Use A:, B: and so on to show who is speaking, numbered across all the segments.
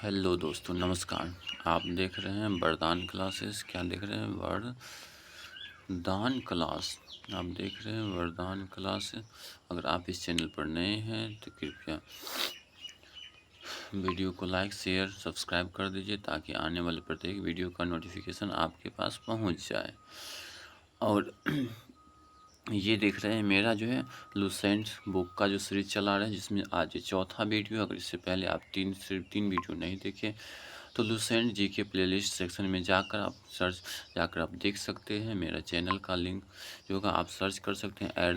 A: Hello दोस्तों, नमस्कार। आप देख रहे हैं वरदान क्लासेस। क्या देख रहे हैं? वरदान क्लास। आप देख रहे हैं वरदान क्लास। अगर आप इस चैनल पर नए हैं तो कृपया वीडियो को लाइक, शेयर, सब्सक्राइब कर दीजिए ताकि आने वाले प्रत्येक वीडियो का नोटिफिकेशन आपके पास पहुंच जाए। और ये देख रहे हैं मेरा जो है लुसेंट बुक का जो सीरीज चला रहा है, जिसमें आज ये चौथा वीडियो। अगर इससे पहले आप सिर्फ तीन वीडियो नहीं देखे तो लुसेंट जी के प्लेलिस्ट सेक्शन में जाकर आप देख सकते हैं। मेरा चैनल का लिंक जो होगा आप सर्च कर सकते हैं VAR,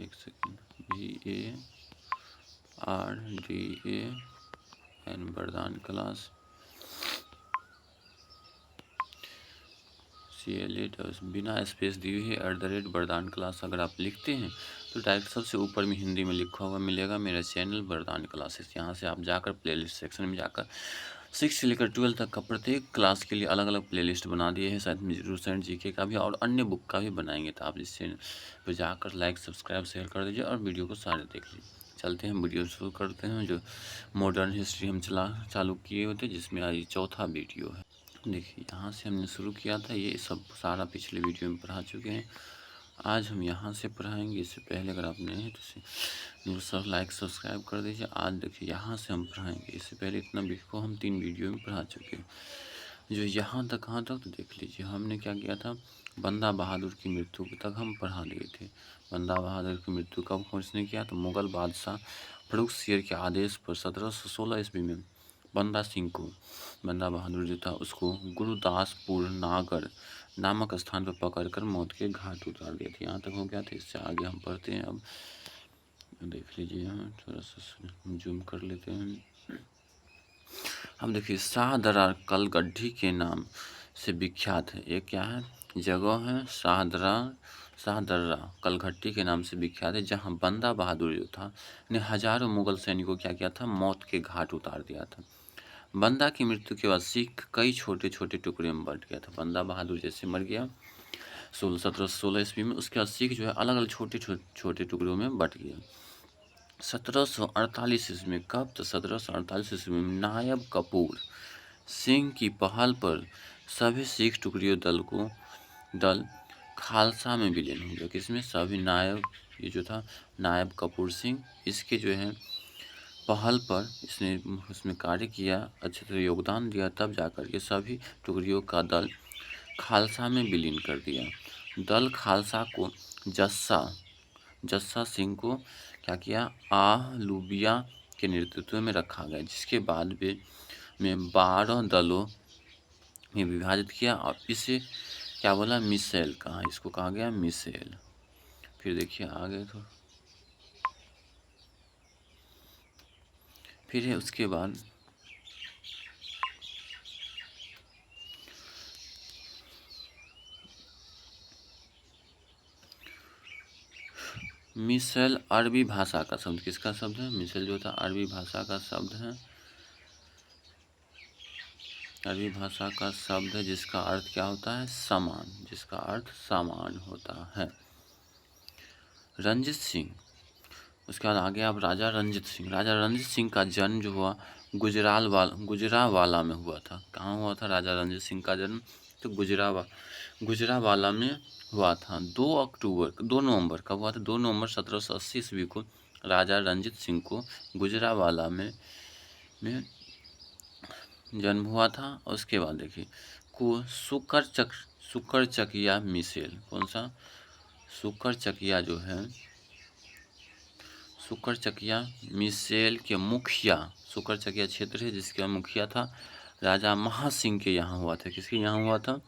A: एक सेकेंड, VARDAN वरदान क्लास बिना स्पेस दिए हुए @ वरदान क्लास अगर आप लिखते हैं तो डायरेक्ट सबसे ऊपर में हिंदी में लिखा हुआ मिलेगा मेरा चैनल वरदान क्लासेस। यहाँ से आप जाकर प्लेलिस्ट सेक्शन में जाकर 6 से लेकर 12 तक का प्रत्येक क्लास के लिए अलग अलग प्लेलिस्ट बना दिए हैं। शायद लुसेंट जीके का भी और अन्य बुक का भी बनाएंगे, तो आप इस चैनल पर जाकर लाइक, सब्सक्राइब, शेयर कर दीजिए और वीडियो को सारे देख लीजिए। चलते हैं वीडियो शुरू करते हैं। जो मॉडर्न हिस्ट्री हम चालू किए होते, जिसमें आज चौथा वीडियो है। देखिए, यहाँ से हमने शुरू किया था, ये सब सारा पिछले वीडियो में पढ़ा चुके हैं। आज हम यहाँ से पढ़ाएंगे। इससे पहले अगर आप नए हैं तो सब लाइक, सब्सक्राइब कर दीजिए। आज देखिए यहाँ से हम पढ़ाएंगे। इससे पहले इतना को हम 3 वीडियो में पढ़ा चुके हैं। जो यहाँ तक कहाँ तक तो देख लीजिए, हमने क्या किया था, बंदा बहादुर की मृत्यु तक हम पढ़ा दिए थे। बंदा बहादुर की मृत्यु कब किसने किया? तो मुगल बादशाह फर्रुख शेर के आदेश पर 1716 ईस्वी में बंदा बहादुर जो था उसको गुरुदासपुर नागर नामक स्थान पर पकड़कर मौत के घाट उतार दिया था। यहाँ तक हो गया था। इससे आगे हम पढ़ते हैं। अब देख लीजिए, यहाँ थोड़ा सा जूम कर लेते हैं। अब देखिए, शाहदरा कलगड्ढी के नाम से विख्यात है। ये क्या है? जगह है शाहदर्रा कलघट्टी के नाम से विख्यात है, जहाँ बंदा बहादुर जो था ने हजारों मुगल सैनिकों को क्या किया था? मौत के घाट उतार दिया था। बंदा की मृत्यु के बाद सिख कई छोटे छोटे टुकड़े में बंट गया था। बंदा बहादुर जैसे मर गया 1716 ईस्वी में, उसके बाद सिख जो है अलग अलग छोटे टुकड़ों में बट गया। 1748 ईस्वी में कब? तो 1748 ईस्वी में नायब कपूर सिंह की पहल पर सभी सिख टुकड़ियों दल खालसा में विलीन हो गया। किसमें? सभी ये जो था नायब कपूर सिंह, इसके जो है पहल पर इसने उसमें कार्य किया, अच्छे तरह योगदान दिया, तब जाकर के सभी टुकड़ियों का दल खालसा में विलीन कर दिया। दल खालसा को जस्सा सिंह को क्या किया? आहलूबिया के नेतृत्व में रखा गया, जिसके बाद में 12 दलों में विभाजित किया और इसे क्या बोला? मिसेल कहा। इसको कहा गया मिसेल। फिर देखिए आगे तो फिर है उसके बाद मिसेल अरबी भाषा का शब्द। किसका शब्द है? मिसेल जो था अरबी भाषा का शब्द है। अरबी भाषा का शब्द है जिसका अर्थ क्या होता है? समान। जिसका अर्थ समान होता है। रंजित सिंह, उसके बाद आगे अब राजा रंजित सिंह का जन्म जो हुआ गुजरावाला में हुआ था। कहाँ हुआ था राजा रंजित सिंह का जन्म? तो गुजरावाला में हुआ था। 2 नवंबर कब हुआ था? 2 नवंबर 1780 ईस्वी को राजा रंजित सिंह को गुजरावाला में जन्म हुआ था। उसके बाद देखिए को सुकरचकिया मिसेल, कौन सा? सुकरचकिया जो है, सुकरचकिया मिसेल के मुखिया, सुकरचकिया क्षेत्र है जिसका मुखिया था राजा महासिंह के यहाँ हुआ था। किसके यहाँ हुआ था?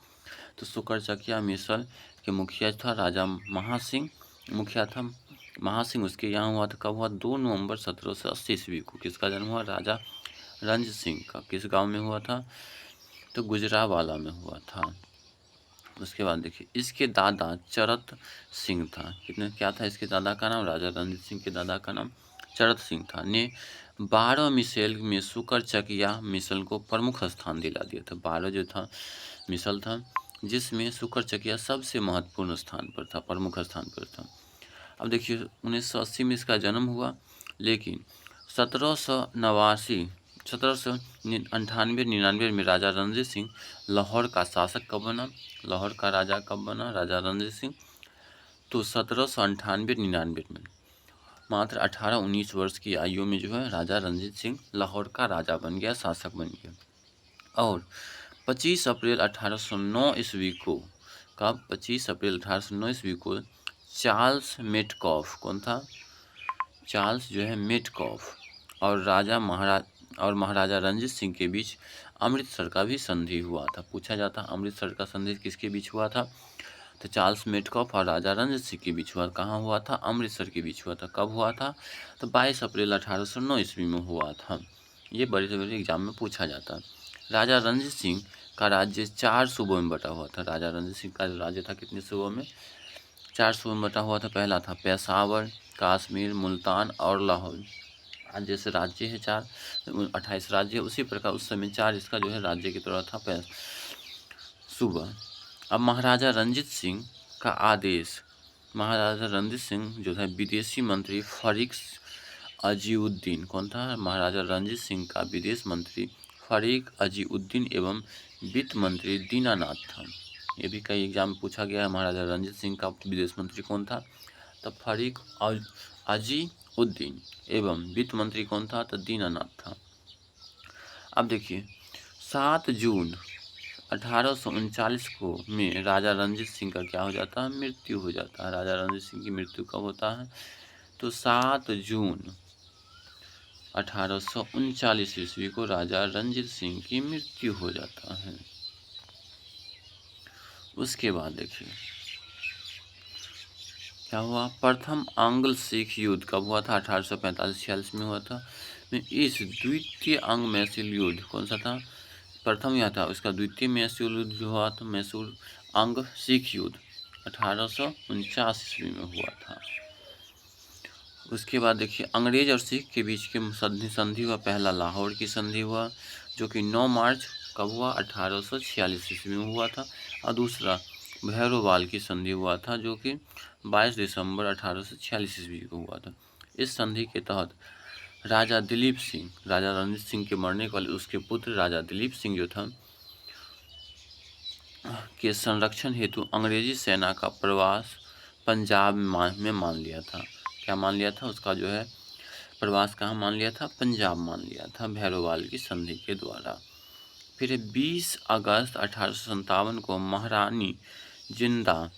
A: तो सुकरचकिया मिसल के मुखिया था राजा महासिंह, मुखिया था महासिंह, उसके यहाँ हुआ था। कब हुआ? 2 नवंबर 1780 ईस्वी को। किसका जन्म हुआ? राजा रंजित सिंह का। किस गांव में हुआ था? तो गुजरावाला में हुआ था। उसके बाद देखिए, इसके दादा चरत सिंह था। क्या था इसके दादा का नाम? राजा रणजीत सिंह के दादा का नाम चरत सिंह था। ने 12 मिसेल में सुकरचकिया मिसल को प्रमुख स्थान दिला दिया था। 12 जो था मिसल था जिसमें सुकरचकिया सबसे महत्वपूर्ण स्थान पर था, प्रमुख स्थान पर था। अब देखिए 1980 में इसका जन्म हुआ, लेकिन 1798-99 में राजा रणजीत सिंह लाहौर का शासक कब बना, लाहौर का राजा कब बना राजा रणजीत सिंह? तो 1798-99 में मात्र 18-19 वर्ष की आयु में जो है राजा रणजीत सिंह लाहौर का राजा बन गया, शासक बन गया। और 25 अप्रैल 1809 ईस्वी को, कब? 25 अप्रैल 1809 ईस्वी को चार्ल्स मेटकॉफ, कौन था? चार्ल्स जो है मेटकॉफ और महाराजा रणजीत सिंह के बीच अमृतसर का भी संधि हुआ था। पूछा जाता अमृतसर का संधि किसके बीच हुआ था? तो चार्ल्स मेटकॉफ और राजा रणजीत सिंह के बीच हुआ। कहाँ हुआ था? अमृतसर के बीच हुआ था। कब हुआ था? तो 22 अप्रैल 1809 ईस्वी में हुआ था। ये बड़े से बड़े एग्जाम में पूछा जाता। राजा रणजीत सिंह का राज्य 4 सूबों में बटा हुआ था। राजा रणजीत सिंह का राज्य था कितने सूबों में? 4 सूबों में बटा हुआ था। पहला था पेशावर, कश्मीर, मुल्तान और लाहौर। आज जैसे राज्य है 4, 28 राज्य है, उसी प्रकार उस समय 4 इसका जो है राज्य की तरह था सूबा। अब महाराजा रणजीत सिंह का आदेश, महाराजा रणजीत सिंह जो है विदेशी मंत्री फरीक अजीउद्दीन, कौन था? महाराजा रणजीत सिंह का विदेश मंत्री फरीक अजीउद्दीन एवं वित्त मंत्री दीनानाथ था। ये भी कई एग्जाम में पूछा गया है। महाराजा रणजीत सिंह का विदेश मंत्री कौन था? तब फरीक अजीउद्दीन एवं वित्त मंत्री कौन था? तो दीनानाथ था। अब देखिए 7 जून 1839 को में राजा रणजीत सिंह का क्या हो जाता है? मृत्यु हो जाता है। राजा रणजीत सिंह की मृत्यु कब होता है? तो 7 जून 1839 ईस्वी को राजा रणजीत सिंह की मृत्यु हो जाता है। उसके बाद देखिए क्या हुआ? प्रथम आंग्ल सिख युद्ध कब हुआ था? 1845-46 में हुआ था। इस द्वितीय अंग मैसूर युद्ध कौन सा था? प्रथम यह था। उसका द्वितीय मैसूर युद्ध जो हुआ था, मैसूर अंग सिख युद्ध 1849 ईस्वी में हुआ था। उसके बाद देखिए अंग्रेज और सिख के बीच के संधि हुआ। पहला लाहौर की संधि हुआ जो कि 9 मार्च कब हुआ? 1846 ईस्वी में हुआ था। और दूसरा भैरोवाल की संधि हुआ था जो कि 22 दिसंबर 1846 ईस्वी को हुआ था। इस संधि के तहत राजा दिलीप सिंह, राजा रणजीत सिंह के मरने के बाद उसके पुत्र राजा दिलीप सिंह जो था के संरक्षण हेतु अंग्रेजी सेना का प्रवास पंजाब में मान लिया था। क्या मान लिया था? उसका जो है प्रवास कहाँ मान लिया था? पंजाब मान लिया था भैरोवाल की संधि के द्वारा। फिर 20 अगस्त 1857 को महारानी जिंदा,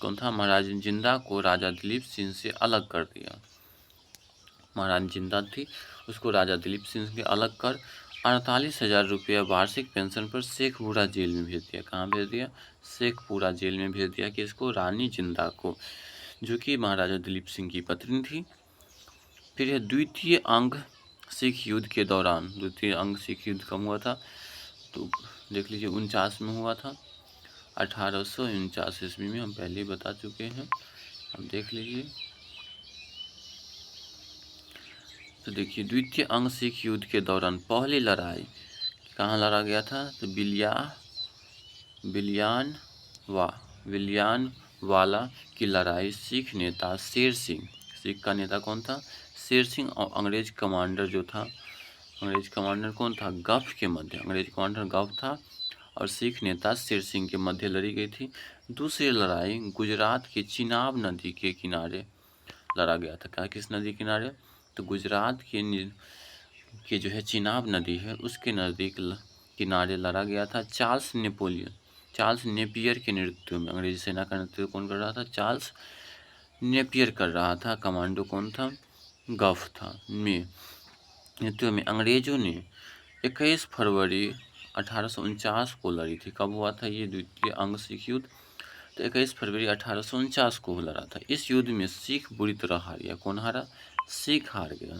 A: कौन था? महारानी जिंदा को राजा दिलीप सिंह से अलग कर दिया। महारानी जिंदा थी, उसको राजा दिलीप सिंह से अलग कर 48,000 रुपया वार्षिक पेंशन पर शेखपुरा जेल में भेज दिया। कहाँ भेज दिया? शेखपुरा जेल में भेज दिया। किसको? रानी जिंदा को, जो कि महाराजा दिलीप सिंह की पत्नी थी। फिर यह द्वितीय अंग सिख युद्ध के दौरान, द्वितीय अंग सिख युद्ध कब हुआ था? तो देख लीजिए 49 में हुआ था। 1849 ईस्वी में, हम पहले ही बता चुके हैं। अब देख लीजिए तो देखिए द्वितीय अंग सिख युद्ध के दौरान पहली लड़ाई कहाँ लड़ा गया था? तो विलियानवाला की लड़ाई सिख नेता शेर सिंह, सिख का नेता कौन था? शेर सिंह और अंग्रेज कमांडर जो था, अंग्रेज कमांडर कौन था? गफ के मध्य, अंग्रेज कमांडर गफ था और सिख नेता शेर सिंह के मध्य लड़ी गई थी। दूसरी लड़ाई गुजरात के चिनाब नदी के किनारे लड़ा गया था। क्या? किस नदी किनारे? तो गुजरात के जो है चिनाब नदी है उसके नज़दीक किनारे लड़ा गया था। चार्ल्स नेपियर के नेतृत्व में, अंग्रेजी सेना का नेतृत्व कौन कर रहा था? चार्ल्स नेपियर कर रहा था। कमांडो कौन था? गफ था। नेतृत्व में अंग्रेजों ने 21 फरवरी 1849 को लड़ी थी। कब हुआ था ये द्वितीय अंग सिख युद्ध? तो 21 फरवरी 1849 को लड़ा था। इस युद्ध में सिख बुरी तरह हार गया। कौन हारा? सिख हार गया।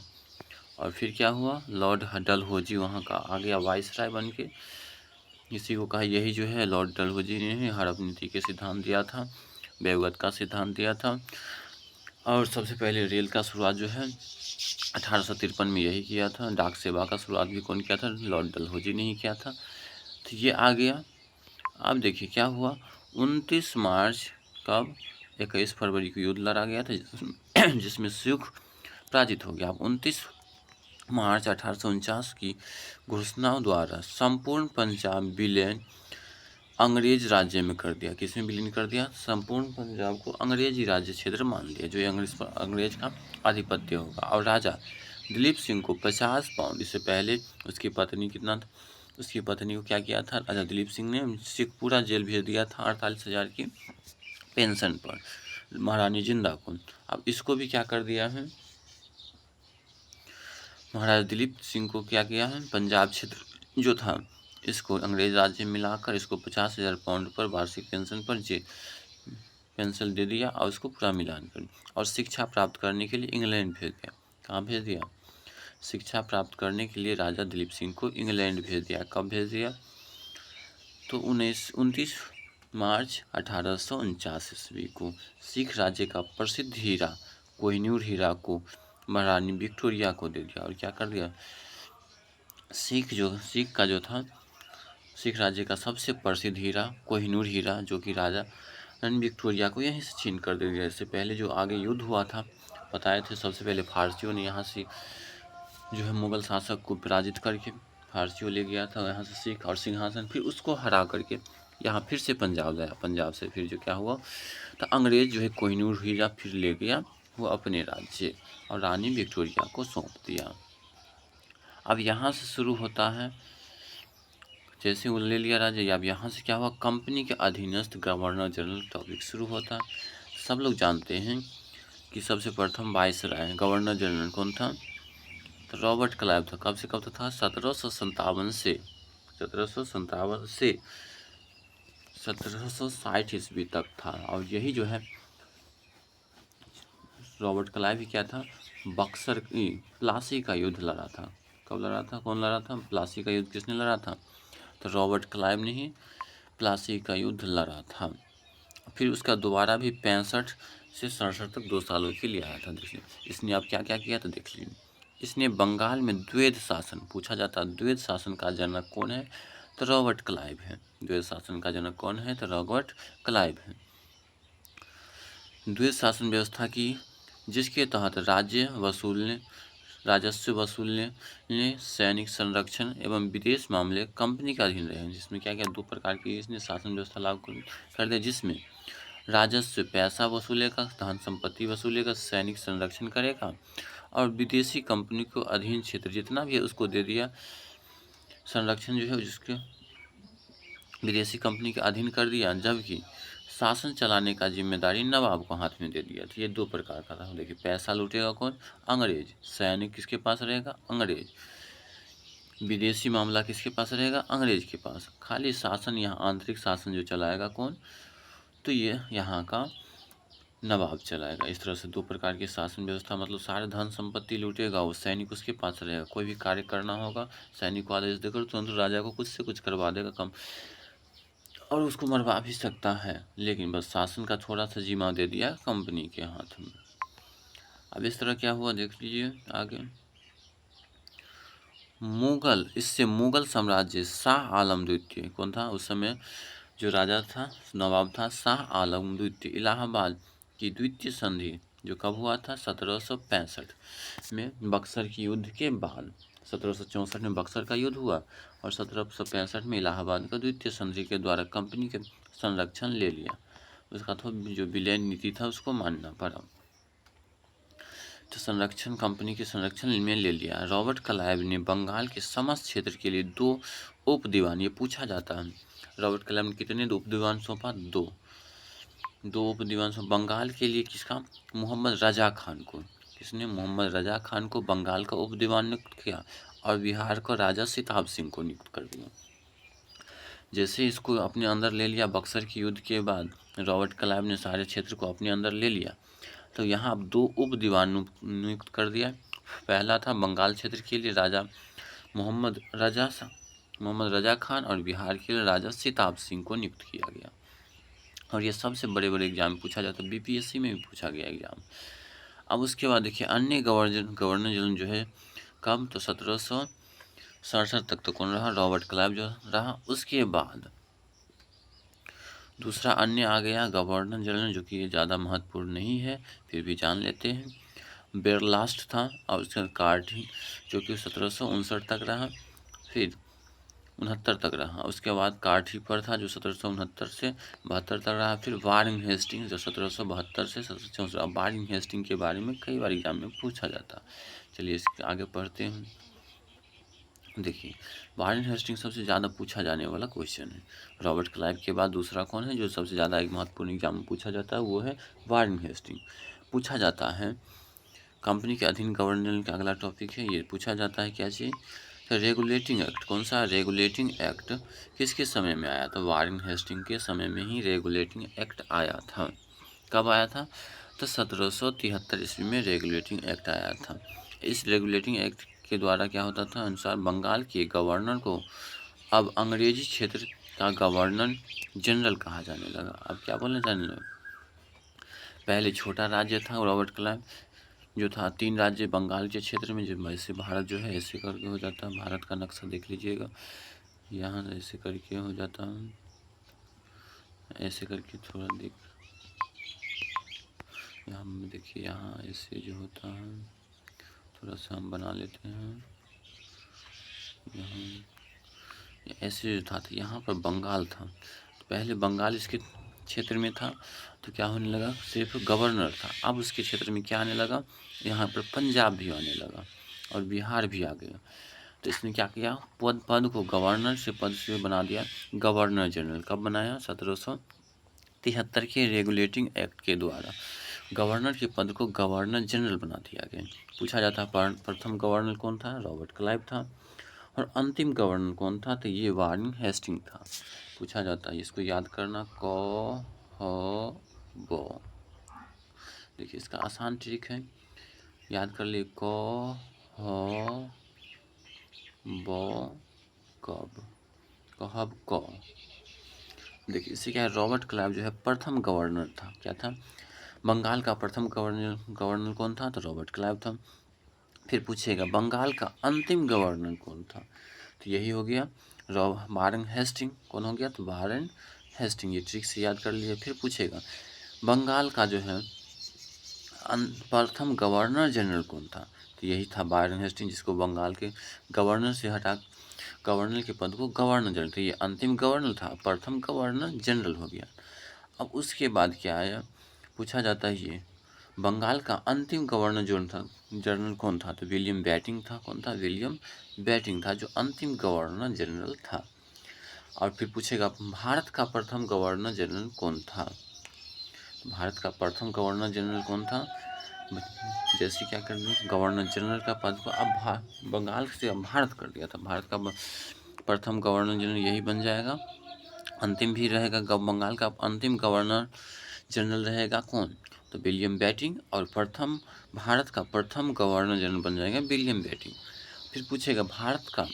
A: और फिर क्या हुआ? लॉर्ड डलहौजी वहाँ का आ गया वाइसराय बन के। इसी को कहा, यही जो है लॉर्ड डलहौजी ने हड़प नीति के सिद्धांत दिया था, बेवगत का सिद्धांत दिया था। और सबसे पहले रेल का शुरुआत जो है 1853 में यही किया था। डाक सेवा का शुरुआत भी कौन किया था? लॉर्ड डलहौजी ने ही किया था। तो ये आ गया। अब देखिए क्या हुआ? 29 मार्च कब? 21 फरवरी को युद्ध लड़ा गया था जिसमें सिख पराजित हो गया। अब 29 मार्च 1849 की घोषणा द्वारा संपूर्ण पंजाब विलय अंग्रेज राज्य में कर दिया। किसमें विलीन कर दिया? संपूर्ण पंजाब को अंग्रेजी राज्य क्षेत्र मान लिया, जो अंग्रेज का आधिपत्य होगा। और राजा दिलीप सिंह को 50 पाउंड, इससे पहले उसकी पत्नी उसकी पत्नी को क्या किया था? राजा दिलीप सिंह ने शेखपुरा जेल भेज दिया था 48,000 की पेंशन पर महारानी जिंदा को। अब इसको भी क्या कर दिया है? महाराजा दिलीप सिंह को क्या किया है? पंजाब क्षेत्र जो था इसको अंग्रेज राज्य में मिलाकर इसको 50,000 पाउंड पर वार्षिक पेंशन पर पेंशन दे दिया और उसको पूरा मिलान कर। और शिक्षा प्राप्त करने के लिए इंग्लैंड भेज दिया। कहाँ भेज दिया? शिक्षा प्राप्त करने के लिए राजा दिलीप सिंह को इंग्लैंड भेज दिया। कब भेज दिया? तो 29 मार्च 1849 ईस्वी को सिख राज्य का प्रसिद्ध हीरा कोहिनूर हीरा को महारानी विक्टोरिया को दे दिया। और क्या कर दिया? सिख राज्य का सबसे प्रसिद्ध हीरा कोहिनूर हीरा, जो कि राजा रानी विक्टोरिया को यहीं से छीन कर दे दिया। इससे पहले जो आगे युद्ध हुआ था, बताए थे, सबसे पहले फारसियों ने यहाँ से जो है मुगल शासक को पराजित करके फारसियों ले गया था यहाँ से सिख, और सिंहासन फिर उसको हरा करके यहाँ फिर से पंजाब लाया। पंजाब से फिर जो क्या हुआ, तो अंग्रेज जो है कोहिनूर हीरा फिर ले गया वो अपने राज्य और रानी विक्टोरिया को सौंप दिया। अब यहाँ से शुरू होता है, जैसे वो ले लिया राज्य, अब यहाँ से क्या हुआ? कंपनी के अधीनस्थ गवर्नर जनरल टॉपिक शुरू होता है। सब लोग जानते हैं कि सबसे प्रथम वायसराय गवर्नर जनरल कौन था? तो रॉबर्ट क्लाइव था। कब से कब तक था? 1757 से 1760 ईस्वी तक था। और यही जो है रॉबर्ट क्लाइव ही क्या था? बक्सर की प्लासी का युद्ध लड़ा था। कब लड़ा था? कौन लड़ा था? प्लासी का युद्ध किसने लड़ा था? तो रॉबर्ट क्लाइव ने ही प्लासी का युद्ध लड़ा था। फिर उसका दोबारा भी 65 से 67 तक 2 सालों के लिए आया था। देखिए इसने अब क्या क्या किया तो देख लीजिए। इसने बंगाल में द्वैध शासन, पूछा जाता है द्वैध शासन का जनक कौन है? तो रॉबर्ट क्लाइव है। द्वैध शासन का जनक कौन है? तो रॉबर्ट क्लाइव है। द्वैध शासन व्यवस्था की जिसके तहत राजस्व वसूलने, सैनिक संरक्षण एवं विदेश मामले कंपनी के अधीन रहे। जिसमें क्या क्या 2 प्रकार की इसने शासन व्यवस्था लागू कर दिया, जिसमें राजस्व पैसा वसूलेगा, धन संपत्ति वसूलेगा, सैनिक संरक्षण करेगा, और विदेशी कंपनी को अधीन क्षेत्र जितना भी है उसको दे दिया। संरक्षण जो है जिसके विदेशी कंपनी के अधीन कर दिया, जबकि शासन चलाने का जिम्मेदारी नवाब को हाथ में दे दिया। तो ये 2 प्रकार का था। देखिए पैसा लूटेगा कौन? अंग्रेज। सैनिक किसके पास रहेगा? अंग्रेज। विदेशी मामला किसके पास रहेगा? अंग्रेज के पास। खाली शासन यहाँ आंतरिक शासन जो चलाएगा कौन? तो ये यहाँ का नवाब चलाएगा। इस तरह से 2 प्रकार की शासन व्यवस्था, मतलब सारे धन संपत्ति लूटेगा वो, सैनिक उसके पास रहेगा। कोई भी कार्य करना होगा सैनिक को आदेश देकर तुरंत राजा को कुछ से कुछ करवा देगा कम, और उसको मरवा भी सकता है, लेकिन बस शासन का थोड़ा सा जिम्मा दे दिया कंपनी के हाथ में। अब इस तरह क्या हुआ देख लीजिए आगे। इससे मुगल साम्राज्य शाह आलम द्वितीय कौन था उस समय? जो राजा था, नवाब था, शाह आलम द्वितीय, इलाहाबाद की द्वितीय संधि जो कब हुआ था? 1765 में, बक्सर की युद्ध के बाद। 1764 में बक्सर का युद्ध हुआ और 1765 में इलाहाबाद का द्वितीय संधि के द्वारा कंपनी के संरक्षण ले लिया। उसका तो जो विलय नीति था उसको मानना पड़ा। तो संरक्षण कंपनी के संरक्षण में ले लिया। रॉबर्ट क्लाइव ने बंगाल के समस्त क्षेत्र के लिए 2 उप दीवान, ये पूछा जाता है, रॉबर्ट क्लाइव ने कितने उप दीवान सौंपा? 2 उप दीवान सौंपा। बंगाल के लिए किसका? मोहम्मद रजा खान को। किसने? मोहम्मद रजा खान को बंगाल का उप दीवान नियुक्त किया, और बिहार को राजा सिताब सिंह को नियुक्त कर दिया। जैसे इसको अपने अंदर ले लिया, बक्सर के युद्ध के बाद रॉबर्ट क्लाइव ने सारे क्षेत्र को अपने अंदर ले लिया, तो यहाँ अब 2 उप दीवान नियुक्त कर दिया। पहला था बंगाल क्षेत्र के लिए राजा मोहम्मद रजा खान, और बिहार के लिए राजा सिताब सिंह को नियुक्त किया गया। और ये सबसे बड़े बड़े एग्जाम पूछा जाता है, बीपीएससी में भी पूछा गया एग्जाम। अब उसके बाद देखिए अन्य गवर्नर जनरल जो है कब? तो 1767 तक तो कौन रहा? रॉबर्ट क्लाइव जो रहा। उसके बाद दूसरा अन्य आ गया गवर्नर जनरल, जो कि ज़्यादा महत्वपूर्ण नहीं है, फिर भी जान लेते हैं। बेरलास्ट था, और उसके बाद कार्टी जो कि 1759 तक रहा, फिर 69 तक रहा। उसके बाद कार्टीफर था जो 1769 से 72 तक रहा। फिर वारेन हेस्टिंग जो 1772 से 1764। वारेन हेस्टिंग के बारे में कई बार एग्जाम में पूछा जाता। चलिए इसके आगे पढ़ते हैं। देखिए, वारेन हेस्टिंग सबसे ज़्यादा पूछा जाने वाला क्वेश्चन है। रॉबर्ट क्लाइव के बाद दूसरा कौन है जो सबसे ज़्यादा एक महत्वपूर्ण एग्जाम में पूछा जाता है, वो है वारेन हेस्टिंग। पूछा जाता है कंपनी के अधीन गवर्नर का अगला टॉपिक है, ये पूछा जाता है क्या चीज़, तो रेगुलेटिंग एक्ट। कौन सा रेगुलेटिंग एक्ट किसके समय में आया था? वारेन हेस्टिंग के समय में ही रेगुलेटिंग एक्ट आया था। कब आया था? तो 1773 ईस्वी में रेगुलेटिंग एक्ट आया था। इस रेगुलेटिंग एक्ट के द्वारा क्या होता था, अनुसार बंगाल के गवर्नर को अब अंग्रेजी क्षेत्र का गवर्नर जनरल कहा जाने लगा। अब क्या बोलना जाने लगा? पहले छोटा राज्य था रॉबर्ट क्लाइव जो था, 3 राज्य बंगाल के क्षेत्र में, जब वैसे भारत जो है ऐसे करके हो जाता है। भारत का नक्शा देख लीजिएगा, यहाँ ऐसे करके हो जाता है, ऐसे करके थोड़ा देख, यहाँ देखिए, यहाँ ऐसे जो होता है, थोड़ा सा हम बना लेते हैं। यहाँ ऐसे जो था, तो यहाँ पर बंगाल था, तो पहले बंगाल इसके क्षेत्र में था, तो क्या होने लगा, सिर्फ गवर्नर था। अब उसके क्षेत्र में क्या आने लगा, यहाँ पर पंजाब भी आने लगा और बिहार भी आ गया। तो इसने क्या किया, पद को गवर्नर से पद से बना दिया गवर्नर जनरल। कब बनाया? 1773 के रेगुलेटिंग एक्ट के द्वारा गवर्नर के पद को गवर्नर जनरल बना दिया गया। पूछा जाता है प्रथम गवर्नर कौन था? रॉबर्ट क्लाइव था। और अंतिम गवर्नर कौन था? तो ये वारेन हेस्टिंग था। पूछा जाता है, इसको याद करना, क ह ग। देखिए इसका आसान ट्रिक है, याद कर लिए, क ह ब कब, कहब क। देखिए इससे क्या है, रॉबर्ट क्लाइव जो है प्रथम गवर्नर था। क्या था? बंगाल का प्रथम गवर्नर कौन था? तो रॉबर्ट क्लाइव था। फिर पूछेगा बंगाल का अंतिम गवर्नर कौन था? तो यही हो गया वारेन हेस्टिंग। कौन हो गया? तो वारेन हेस्टिंग। ये ट्रिक से याद कर लिए। फिर पूछेगा बंगाल का जो है प्रथम गवर्नर जनरल कौन था? तो यही था वारेन हेस्टिंग, जिसको बंगाल के गवर्नर से हटा गवर्नर के पद को गवर्नर जनरल। तो ये अंतिम गवर्नर था, प्रथम गवर्नर जनरल हो गया। अब उसके बाद क्या आया, पूछा जाता है ये बंगाल का अंतिम गवर्नर जो था जनरल कौन था? तो विलियम बेटिंग था। कौन था? विलियम बेटिंग था जो अंतिम गवर्नर जनरल था। और फिर पूछेगा भारत का प्रथम गवर्नर जनरल कौन था? भारत का प्रथम गवर्नर जनरल कौन था? जैसे क्या कर दिया, गवर्नर जनरल का पद को अब बंगाल से अब भारत कर दिया था। भारत का प्रथम गवर्नर जनरल यही बन जाएगा, अंतिम भी रहेगा। बंगाल का अंतिम गवर्नर जनरल रहेगा कौन? तो विलियम बेटिंग। और प्रथम भारत का प्रथम गवर्नर जनरल बन जाएगा विलियम बेटिंग। फिर पूछेगा भारत का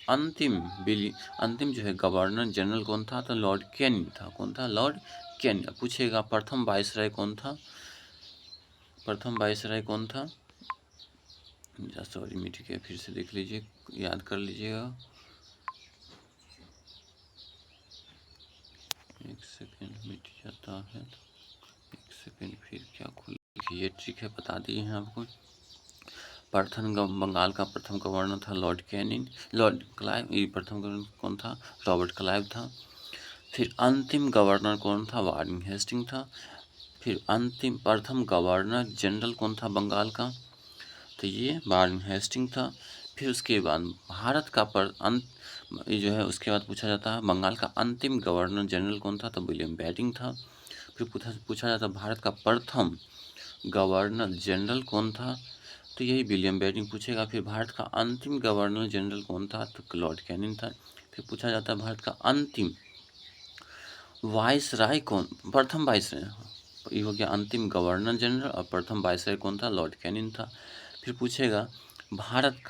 A: अंतिम जो है गवर्नर जनरल कौन था? तो लॉर्ड कैनिंग था। कौन था? Lord Canning. पूछेगा प्रथम वायसराय कौन था? प्रथम वायसराय कौन था? सॉरी मिट गया, फिर से देख लीजिए, याद कर लीजिएगा। एक सेकेंड, मिट जाता है, एक सेकेंड, फिर क्या खुल, ये ट्रिक है, बता दिए हैं आपको। प्रथम बंगाल का प्रथम गवर्नर था लॉर्ड कैनिंग, लॉर्ड क्लाइव। ये प्रथम गवर्नर कौन था? रॉबर्ट क्लाइव था। फिर अंतिम गवर्नर कौन था? वारेन हेस्टिंग था। फिर अंतिम प्रथम गवर्नर जनरल कौन था बंगाल का? तो ये वारेन हेस्टिंग था। फिर उसके बाद भारत का ये जो है, उसके बाद पूछा जाता है बंगाल का अंतिम गवर्नर जनरल कौन था? तो विलियम बेटिंग था। फिर पूछा जाता है भारत का प्रथम गवर्नर जनरल कौन था? तो यही विलियम बेटिंग पूछेगा। फिर भारत का अंतिम गवर्नर जनरल कौन था? तो लॉर्ड कैनिंग था। फिर पूछा जाता है भारत का अंतिम वाइसराय कौन, प्रथम वाइसराय, ये हो गया अंतिम गवर्नर जनरल। और प्रथम वाइसराय कौन था? लॉर्ड कैनिंग था। फिर पूछेगा भारत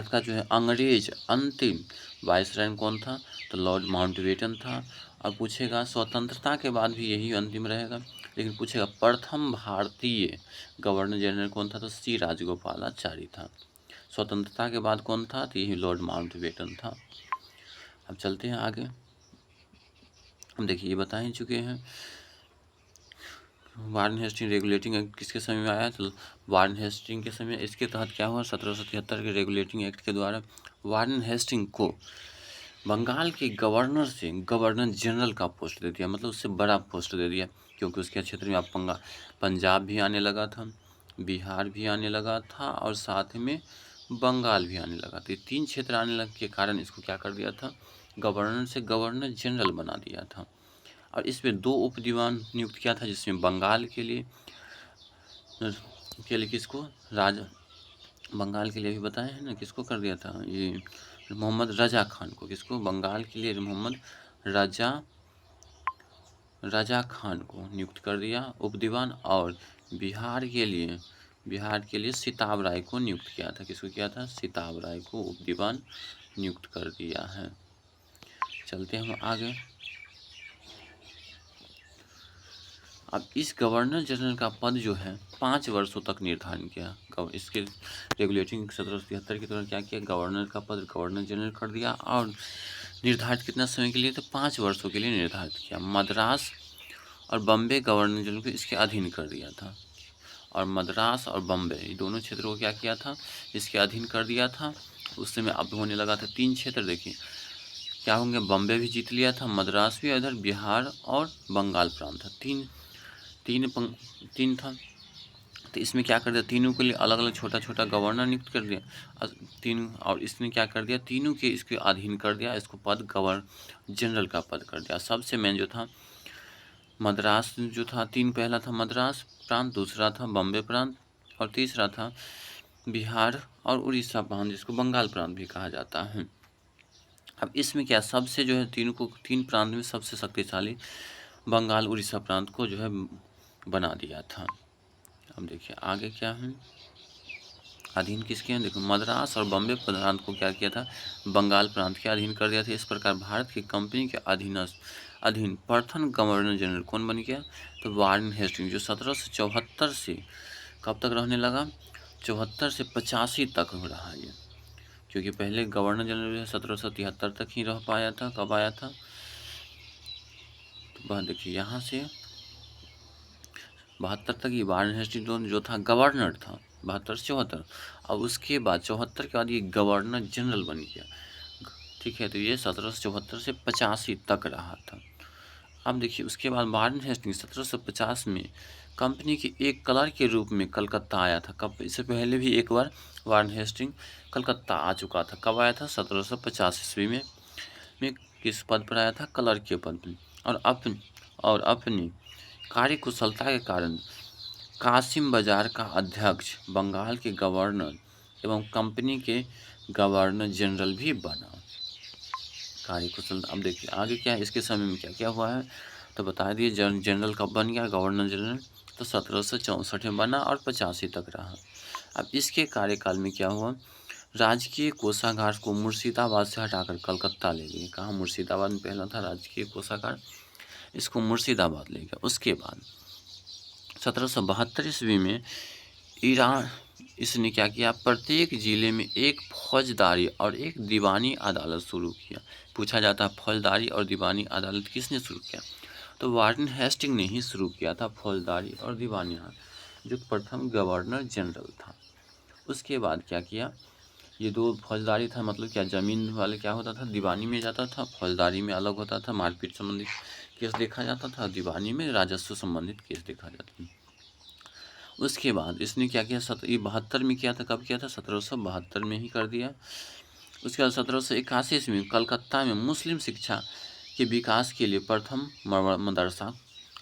A: का जो है अंग्रेज अंतिम वाइसराय कौन था? तो लॉर्ड माउंटबेटन था। अब पूछेगा स्वतंत्रता के बाद भी यही अंतिम रहेगा, लेकिन पूछेगा प्रथम भारतीय गवर्नर जनरल कौन था? तो सी राजगोपालाचारी था। स्वतंत्रता के बाद कौन था? तो यही लॉर्ड माउंटबेटन था। अब चलते हैं आगे। हम देखिए ये बता ही चुके हैं वारेन हेस्टिंग रेगुलेटिंग एक्ट किसके समय में आया? तो वारेन हेस्टिंग के समय। इसके तहत क्या हुआ? 1773 के रेगुलेटिंग एक्ट के द्वारा वारेन हेस्टिंग को बंगाल के गवर्नर से गवर्नर जनरल का पोस्ट दे दिया, मतलब उससे बड़ा पोस्ट दे दिया, क्योंकि उसके क्षेत्र में आप पंजाब भी आने लगा था, बिहार भी आने लगा था और साथ में बंगाल भी आने लगा था। ये 3 क्षेत्र आने लगे के कारण इसको क्या कर दिया था? गवर्नर से गवर्नर जनरल बना दिया था। और इसमें 2 उप दीवान नियुक्त किया था, जिसमें बंगाल के लिए किसको? राजा बंगाल के लिए भी बताए हैं ना, किसको कर दिया था? ये मोहम्मद रजा खान को। किसको? बंगाल के लिए मोहम्मद रजा खान को नियुक्त कर दिया उप दीवान। और बिहार के लिए सिताब राय को नियुक्त किया था। किसको किया था? सिताब राय को उप दीवान नियुक्त कर दिया है। चलते हैं हम आगे। अब इस गवर्नर जनरल का पद जो है 5 वर्षों तक निर्धारण किया। इसके रेगुलेटिंग 1773 के दौरान क्या किया? गवर्नर का पद गवर्नर जनरल कर दिया और निर्धारित कितना समय के लिए? तो 5 वर्षों के लिए निर्धारित किया। मद्रास और बम्बे गवर्नर जनरल को इसके अधीन कर दिया था। और मद्रास और बम्बे ये दोनों क्षेत्रों को क्या किया था? इसके अधीन कर दिया था। उस समय अब होने लगा था 3 क्षेत्र। देखिए क्या होंगे? बम्बे भी जीत लिया था, मद्रास भी, इधर बिहार और बंगाल प्रांत था। तीन था। तो इसमें क्या कर दिया? तीनों के लिए अलग अलग छोटा छोटा गवर्नर नियुक्त कर दिया। तीन और इसने क्या कर दिया? तीनों के इसके अधीन कर दिया। इसको पद गवर्नर जनरल का पद कर दिया। सबसे मेन जो था मद्रास जो था, पहला था मद्रास प्रांत, दूसरा था बम्बे प्रांत और तीसरा था बिहार और उड़ीसा प्रांत, जिसको बंगाल प्रांत भी कहा जाता है। अब इसमें क्या सबसे जो है तीन प्रांत में सबसे शक्तिशाली बंगाल उड़ीसा प्रांत को जो है बना दिया था। अब देखिए आगे क्या है? अधीन किसके हैं? देखो मद्रास और बम्बे प्रांत को क्या किया था? बंगाल प्रांत के अधीन कर दिया था। इस प्रकार भारत की कंपनी के अधीन प्रथम गवर्नर जनरल कौन बन गया? तो वारेन हेस्टिंग, जो 1774 से कब तक रहने लगा? 74 से 85 तक हो रहा है ये, क्योंकि पहले गवर्नर जनरल 1773 तक ही रह पाया था। कब आया था? तो देखिए यहाँ से 72 तक ये वारेन हेस्टिंग जो था गवर्नर था, 72 से 74। अब उसके बाद 74 के बाद ये गवर्नर जनरल बन गया। ठीक है, तो ये 1774 से 85 तक रहा था। अब देखिए उसके बाद वारेन हेस्टिंग 1750 में कंपनी के एक क्लर्क के रूप में कलकत्ता आया था। कब? इससे पहले भी एक बार वारेन हेस्टिंग कलकत्ता आ चुका था। कब आया था? 1750 ईस्वी में किस पद पर आया था? क्लर्क के पद पर। और अपनी कार्य कुशलता के कारण कासिम बाजार का अध्यक्ष, बंगाल के गवर्नर एवं कंपनी के गवर्नर जनरल भी बना। कार्य कुशलता। अब देखिए आगे क्या है? इसके समय में क्या क्या हुआ है तो बता दिए। जनरल कब बन गया? गवर्नर जनरल तो 1764 में बना और 85 तक रहा। अब इसके कार्यकाल में क्या हुआ? राजकीय कोषागार को मुर्शिदाबाद से हटाकर कलकत्ता ले गए। कहाँ? मुर्शिदाबाद में पहला था राजकीय कोषागार, इसको मुर्शिदाबाद ले गया। उसके बाद 1772 ईस्वी में ईरान इसने क्या किया? प्रत्येक जिले में एक फौजदारी और एक दीवानी अदालत शुरू किया। पूछा जाता है फौजदारी और दीवानी अदालत किसने शुरू किया? तो वारेन हेस्टिंग ने ही शुरू किया था फौजदारी और दीवानी अदालत, जो प्रथम गवर्नर जनरल था। उसके बाद क्या किया? ये 2 फौजदारी था, मतलब क्या ज़मीन वाले क्या होता था? दीवानी में जाता था। फौजदारी में अलग होता था, मारपीट संबंधित केस देखा जाता था। दीवानी में राजस्व संबंधित केस देखा जाता था। उसके बाद इसने क्या किया? 1772 में किया था। कब किया था? 1772 में ही कर दिया। उसके बाद 1781 ईस्वी में कलकत्ता में मुस्लिम शिक्षा के विकास के लिए प्रथम मदरसा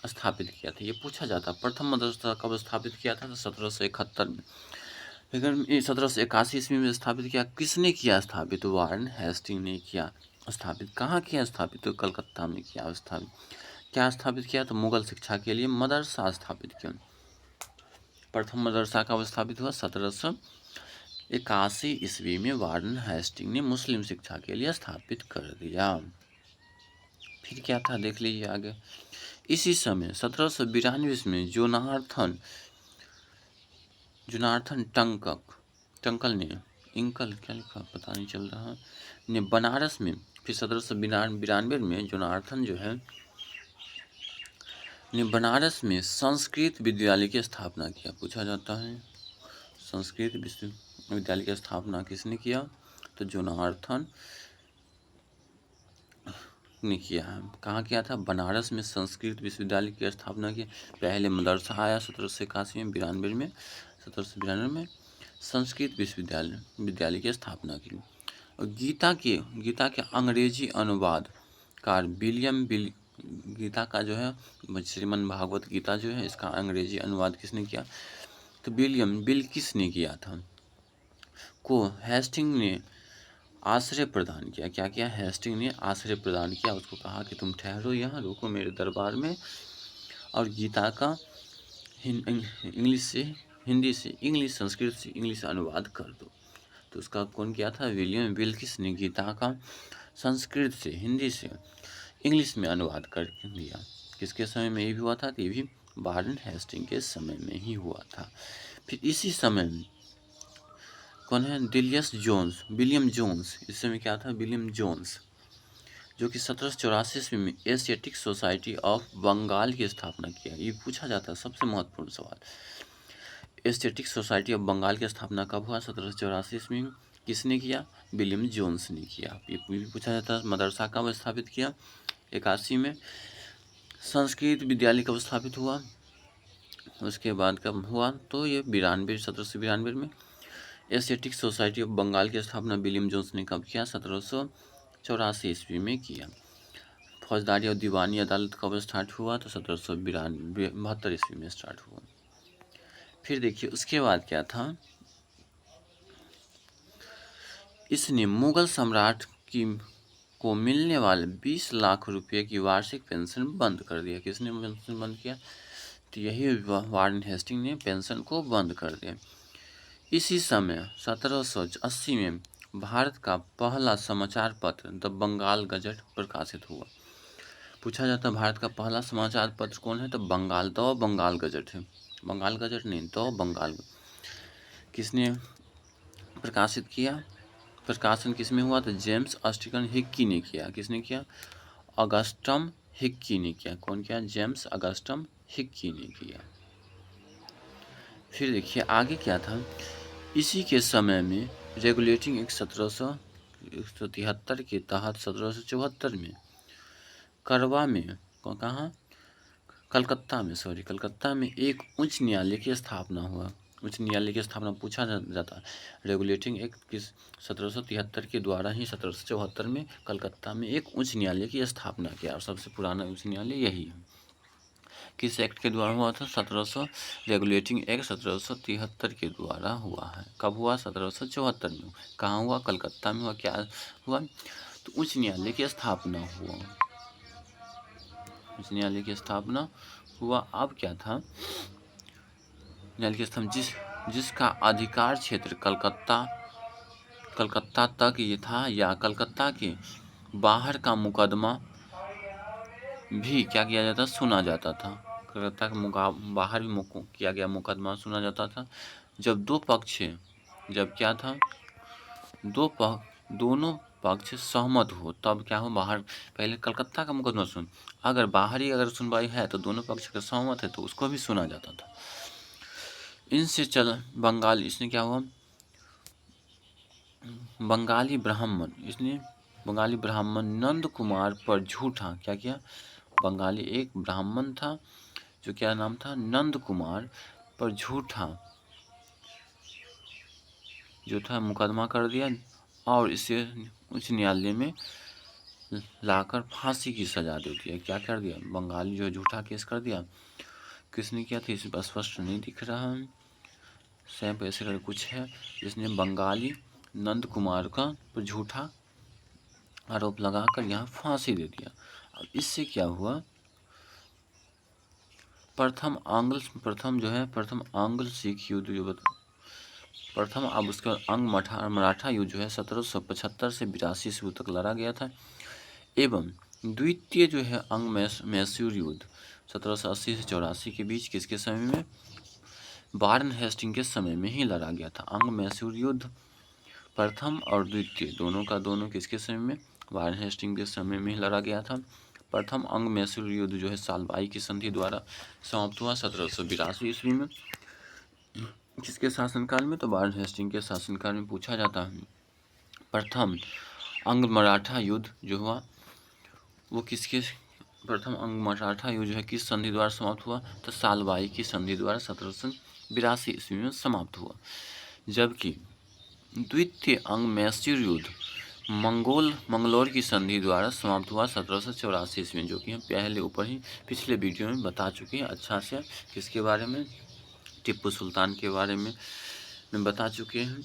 A: स्थापित किया था। ये पूछा जाता प्रथम मदरसा कब स्थापित किया था? तो 1771 में। लेकिन 1781 ईस्वी में स्थापित किया। किसने किया स्थापित? तो वारेन हेस्टिंग ने किया स्थापित। कहाँ किया स्थापित? तो कलकत्ता में किया स्थापित। क्या स्थापित किया? तो मुगल शिक्षा के लिए मदरसा स्थापित किया। प्रथम मदरसा कब स्थापित हुआ? 1781 ईस्वी में वारेन हेस्टिंग ने मुस्लिम शिक्षा के लिए स्थापित कर दिया। फिर क्या था देख लीजिए आगे। इसी समय 1792 में जोनार्थन टंकल ने इंकल क्या लिखा पता नहीं चल रहा ने बनारस में। फिर 1792 में जोनार्थन जो है ने बनारस में संस्कृत विद्यालय की स्थापना किया। पूछा जाता है संस्कृत विश्वविद्यालय की स्थापना किसने किया? तो जोनार्थन ने किया है। कहाँ किया था? बनारस में संस्कृत विश्वविद्यालय की स्थापना की। पहले मदरसा आया 1781 में, 92 में, 1792 में संस्कृत विद्यालय की स्थापना की। और गीता के अंग्रेजी अनुवाद कार गीता का जो है श्रीमद् भागवत गीता जो है, इसका अंग्रेजी अनुवाद किसने किया? तो विलियम विल्किस ने किया था। को हेस्टिंग ने आश्रय प्रदान किया। क्या किया? हेस्टिंग ने आश्रय प्रदान किया। उसको कहा कि तुम ठहरो यहाँ, रुको मेरे दरबार में, और गीता का हिंदी से इंग्लिश, संस्कृत से इंग्लिश अनुवाद कर दो। तो उसका कौन किया था? विलियम विल्किस ने गीता का संस्कृत से, हिंदी से इंग्लिश में अनुवाद कर दिया। किसके समय में ये भी हुआ था? तो ये भी वारेन हेस्टिंग के समय में ही हुआ था। फिर इसी समय में कौन है? William Jones. इस समय क्या था? विलियम जोन्स, जो कि 1784 ईस्वी में एशियाटिक सोसाइटी ऑफ बंगाल की स्थापना किया। ये पूछा जाता है, सबसे महत्वपूर्ण सवाल। एशियाटिक सोसाइटी ऑफ बंगाल की स्थापना कब हुआ? 1784 ईस्वी में। किसने किया? विलियम जोन्स ने किया। ये भी पूछा जाता है। मदरसा कब स्थापित किया? 81 में। संस्कृत विद्यालय कब स्थापित हुआ? उसके बाद कब हुआ? तो ये 1792 में। एशियाटिक सोसाइटी ऑफ बंगाल की स्थापना विलियम जोन्स ने कब किया? 1784 ईस्वी में किया। फौजदारी और दीवानी अदालत कब स्टार्ट हुआ? तो 1772 ईस्वी में स्टार्ट हुआ। फिर देखिए उसके बाद क्या था? इसने मुगल सम्राट को मिलने वाले 20 लाख रुपए की वार्षिक पेंशन बंद कर दिया। किसने पेंशन बंद किया? तो यही वारेन हेस्टिंग ने पेंशन को बंद कर दिया। इसी समय 1780 में भारत का पहला समाचार पत्र द बंगाल गजट प्रकाशित हुआ। पूछा जाता है भारत का पहला समाचार पत्र कौन है? तो बंगाल गजट है। बंगाल गजट नहीं, द बंगाल। किसने प्रकाशित किया? प्रकाशन किसमें हुआ? तो जेम्स ऑस्टिन हिक्की ने किया। किसने किया? अगस्टम हिक्की ने किया। कौन किया? जेम्स अगस्टम हिक्की ने किया। फिर देखिए आगे क्या था? इसी के समय में रेगुलेटिंग एक्ट 1773 के तहत 1774 में करवा में कहाँ? कलकत्ता में एक उच्च न्यायालय की स्थापना हुआ। उच्च न्यायालय की स्थापना पूछा जाता है। रेगुलेटिंग एक्ट किस 1773 के द्वारा ही 1774 में कलकत्ता में एक उच्च न्यायालय की स्थापना किया, और सबसे पुराना उच्च न्यायालय यही है। किस एक्ट के द्वारा हुआ था? रेगुलेटिंग एक्ट 1773 के द्वारा हुआ है। कब हुआ? 1774 में। कहाँ हुआ? कलकत्ता में हुआ। क्या हुआ? तो उच्च न्यायालय की स्थापना हुआ। उच्च न्यायालय की स्थापना हुआ। अब क्या था? न्यायालय की स्थापना जिसका अधिकार क्षेत्र कलकत्ता तक ये था, या कलकत्ता के बाहर का मुकदमा भी क्या किया जाता? सुना जाता था। कलकत्ता के बाहर भी किया गया मुकदमा सुना जाता था। जब जब क्या था? दोनों पक्ष सहमत हो तब क्या हो? बाहर पहले कलकत्ता का मुकदमा अगर बाहरी सुनवाई है तो दोनों पक्ष का सहमत है तो उसको भी सुना जाता था। इनसे इसने क्या हुआ? बंगाली ब्राह्मण नंद कुमार पर झूठा क्या किया? बंगाली एक ब्राह्मण था जो क्या नाम था? नंद कुमार पर झूठा जो था मुकदमा कर दिया, और इसे उच्च न्यायालय में लाकर फांसी की सजा दे दिया। क्या कर दिया? बंगाली जो झूठा केस कर दिया। किसने किया था? इस पर स्पष्ट नहीं दिख रहा है। सैप ऐसे कर कुछ है जिसने बंगाली नंद कुमार का पर झूठा आरोप लगाकर यहाँ फांसी दे दिया। अब इससे क्या हुआ? प्रथम आंग्ल सिख युद्ध जो प्रथम, अब उसका मराठा युद्ध जो है 1775 से 82 ईस्वी तक लड़ा गया था, एवं द्वितीय जो है मैसूर युद्ध 1780 से 84 के बीच किसके समय में? वारेन हेस्टिंग के समय में ही लड़ा गया था। मैसूर युद्ध प्रथम और द्वितीय दोनों किसके समय में? वारेन हेस्टिंग के समय में ही लड़ा गया था। प्रथम अंग मैसूर युद्ध जो है सालबाई की संधि द्वारा समाप्त हुआ 1782 ईस्वी में। किसके शासनकाल में? तो वारेन हेस्टिंग के शासनकाल में पूछा जाता है। प्रथम अंग मराठा युद्ध जो हुआ वो किसके प्रथम अंग मराठा युद्ध जो है किस संधि द्वारा समाप्त हुआ? तो सालबाई की संधि द्वारा 1782 ईस्वी में समाप्त हुआ। जबकि द्वितीय अंग मैसूर युद्ध मंगलोर की संधि द्वारा समाप्त हुआ 1784 ईस्वी में, जो कि हम पहले ऊपर ही पिछले वीडियो में बता चुके हैं अच्छा से। किसके बारे में? टिप्पू सुल्तान के बारे में बता चुके हैं।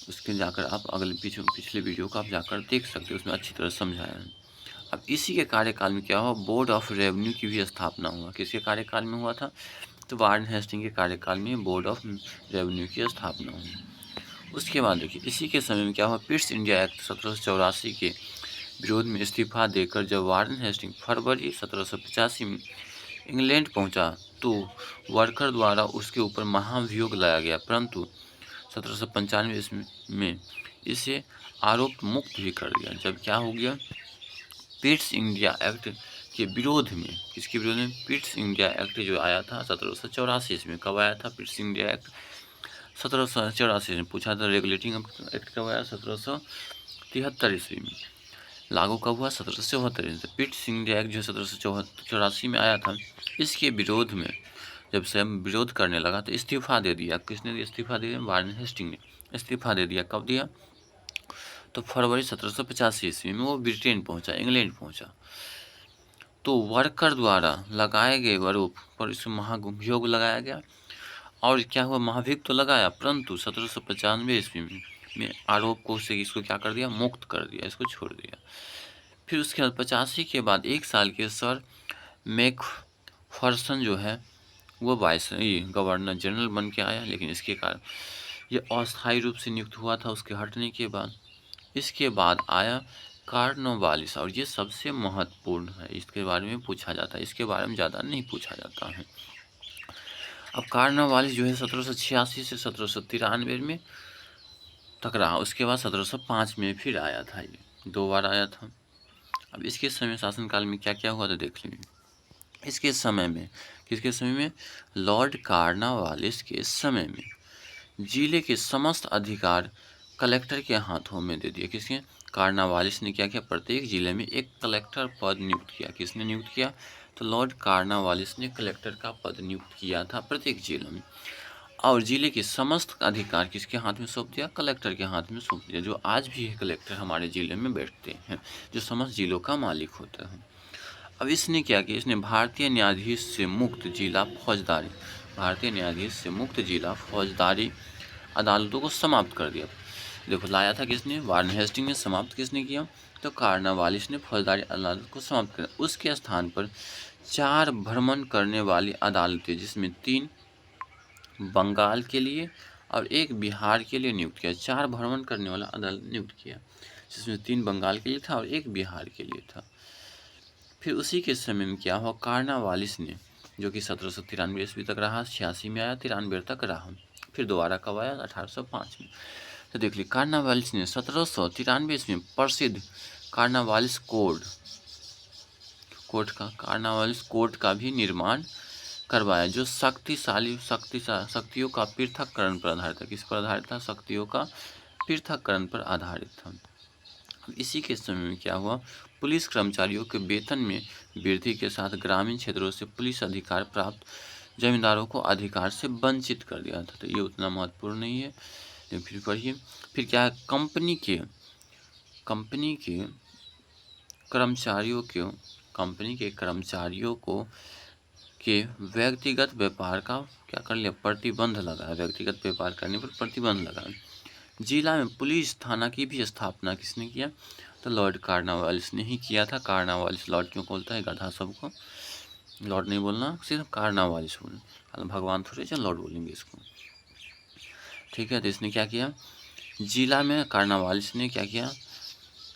A: उसके जाकर आप पिछले वीडियो को आप जाकर देख सकते हो, उसमें अच्छी तरह समझाया है। अब इसी के कार्यकाल में क्या हुआ? बोर्ड ऑफ रेवेन्यू की भी स्थापना हुआ। किसके कार्यकाल में हुआ था? तो वारेन हेस्टिंग के कार्यकाल में बोर्ड ऑफ रेवेन्यू की स्थापना हुई। उसके बाद देखिए इसी के समय में क्या हुआ? पिट्स इंडिया एक्ट 1784 के विरोध में इस्तीफा देकर जब वारेन हेस्टिंग फरवरी 1785 में इंग्लैंड पहुंचा तो वर्कर द्वारा उसके ऊपर महाभियोग लाया गया, परंतु 1795 ईस्वी में इसे आरोप मुक्त भी कर दिया। जब क्या हो गया? पिट्स इंडिया एक्ट के विरोध में, किसके विरोध में? पिट्स इंडिया एक्ट जो आया था 1784 ईस्वी में। कब आया था पिट्स इंडिया एक्ट? 1784 में। पूछा था रेगुलेटिंग एक्ट कब आया? 1773 ईस्वी में। लागू कब हुआ? 1774 ईस्वी। पिट्स इंडिया एक्ट जो 1784 में आया था, इसके विरोध में जब स्वयं विरोध करने लगा तो इस्तीफा दे दिया। किसने इस्तीफा दे दिया? वारेन हेस्टिंग ने इस्तीफा दे दिया। कब दिया? तो फरवरी 1785 ईस्वी में वो ब्रिटेन पहुंचा, इंग्लैंड पहुंचा। तो वर्कर द्वारा लगाए गए आरोप पर इस महाभियोग लगाया गया। और क्या हुआ? महाभियोग तो लगाया, परंतु 1795 ईस्वी में आरोप को से इसको क्या कर दिया? मुक्त कर दिया, इसको छोड़ दिया। फिर उसके बाद 85 के बाद 1 साल के सर मैकफर्सन जो है वो गवर्नर जनरल बन के आया, लेकिन इसके कारण ये अस्थायी रूप से नियुक्त हुआ था उसके हटने के बाद। इसके बाद आया कॉर्नवालिस, और ये सबसे महत्वपूर्ण है, इसके बारे में पूछा जाता है, इसके बारे में ज़्यादा नहीं पूछा जाता है। अब कॉर्नवालिस जो है 1786 से 1793 में तक रहा। उसके बाद 1705 में फिर आया था, ये 2 बार आया था। अब इसके समय शासनकाल में क्या क्या हुआ तो देख लीजिए। इसके समय में, किसके समय में? लॉर्ड कॉर्नवालिस के समय में जिले के समस्त अधिकार कलेक्टर के हाथों में दे दिए। किसके? कॉर्नवालिस ने क्या किया? प्रत्येक जिले में एक कलेक्टर पद नियुक्त किया। किसने नियुक्त किया? तो लॉर्ड कॉर्नवालिस ने कलेक्टर का पद नियुक्त किया था प्रत्येक जिले में, और जिले के समस्त अधिकार किसके हाथ में सौंप दिया? कलेक्टर के हाथ में सौंप दिया। जो आज भी है कलेक्टर हमारे जिले में बैठते हैं, जो समस्त जिलों का मालिक होता है। अब इसने क्या किया? इसने भारतीय न्यायाधीश से मुक्त जिला फौजदारी, भारतीय न्यायाधीश से मुक्त जिला फौजदारी अदालतों को समाप्त कर दिया। देखो लाया था किसने? वारेन हेस्टिंग ने। समाप्त किसने किया? तो कॉर्नवालिस ने फौजदारी अदालत को समाप्त किया। उसके स्थान पर 4 भ्रमण करने वाली अदालतें, जिसमें 3 बंगाल के लिए और 1 बिहार के लिए नियुक्त किया। 4 भ्रमण करने वाला अदालत नियुक्त किया, जिसमें 3 बंगाल के लिए था और 1 बिहार के लिए था। फिर उसी के समय में क्या हुआ? कॉर्नवालिस ने, जो कि 1793 ईस्वी तक रहा, 86 में आया, 93 तक रहा, फिर दोबारा कब आया? 1805 में। तो देख लीजिए कॉर्नवालिस ने 1793 ईस्वी में प्रसिद्ध कॉर्नवालिस कॉर्नवालिस कोर्ट का भी निर्माण करवाया, जो शक्तियों का पृथक्करण पर आधारित था। किस पर आधारित था? शक्तियों का पृथक्करण पर आधारित था। इसी के समय में क्या हुआ? पुलिस कर्मचारियों के वेतन में वृद्धि के साथ ग्रामीण क्षेत्रों से पुलिस अधिकार प्राप्त जमींदारों को अधिकार से वंचित कर दिया था। तो ये उतना महत्वपूर्ण नहीं है, लेकिन फिर पढ़िए। फिर क्या है? कंपनी के कर्मचारियों को के व्यक्तिगत व्यापार का क्या कर लिया? प्रतिबंध लगा। व्यक्तिगत व्यापार करने पर प्रतिबंध लगा। जिला में पुलिस थाना की भी स्थापना किसने किया? तो लॉर्ड कॉर्नवालिस ने ही किया था। कॉर्नवालिस, लॉर्ड क्यों बोलता है? गधा सबको लॉर्ड नहीं बोलना, सिर्फ कॉर्नवालिस बोलना। भगवान थोड़े जो लॉर्ड बोलेंगे इसको, ठीक है। तो इसने क्या किया? जिला में कॉर्नवालिस ने क्या किया?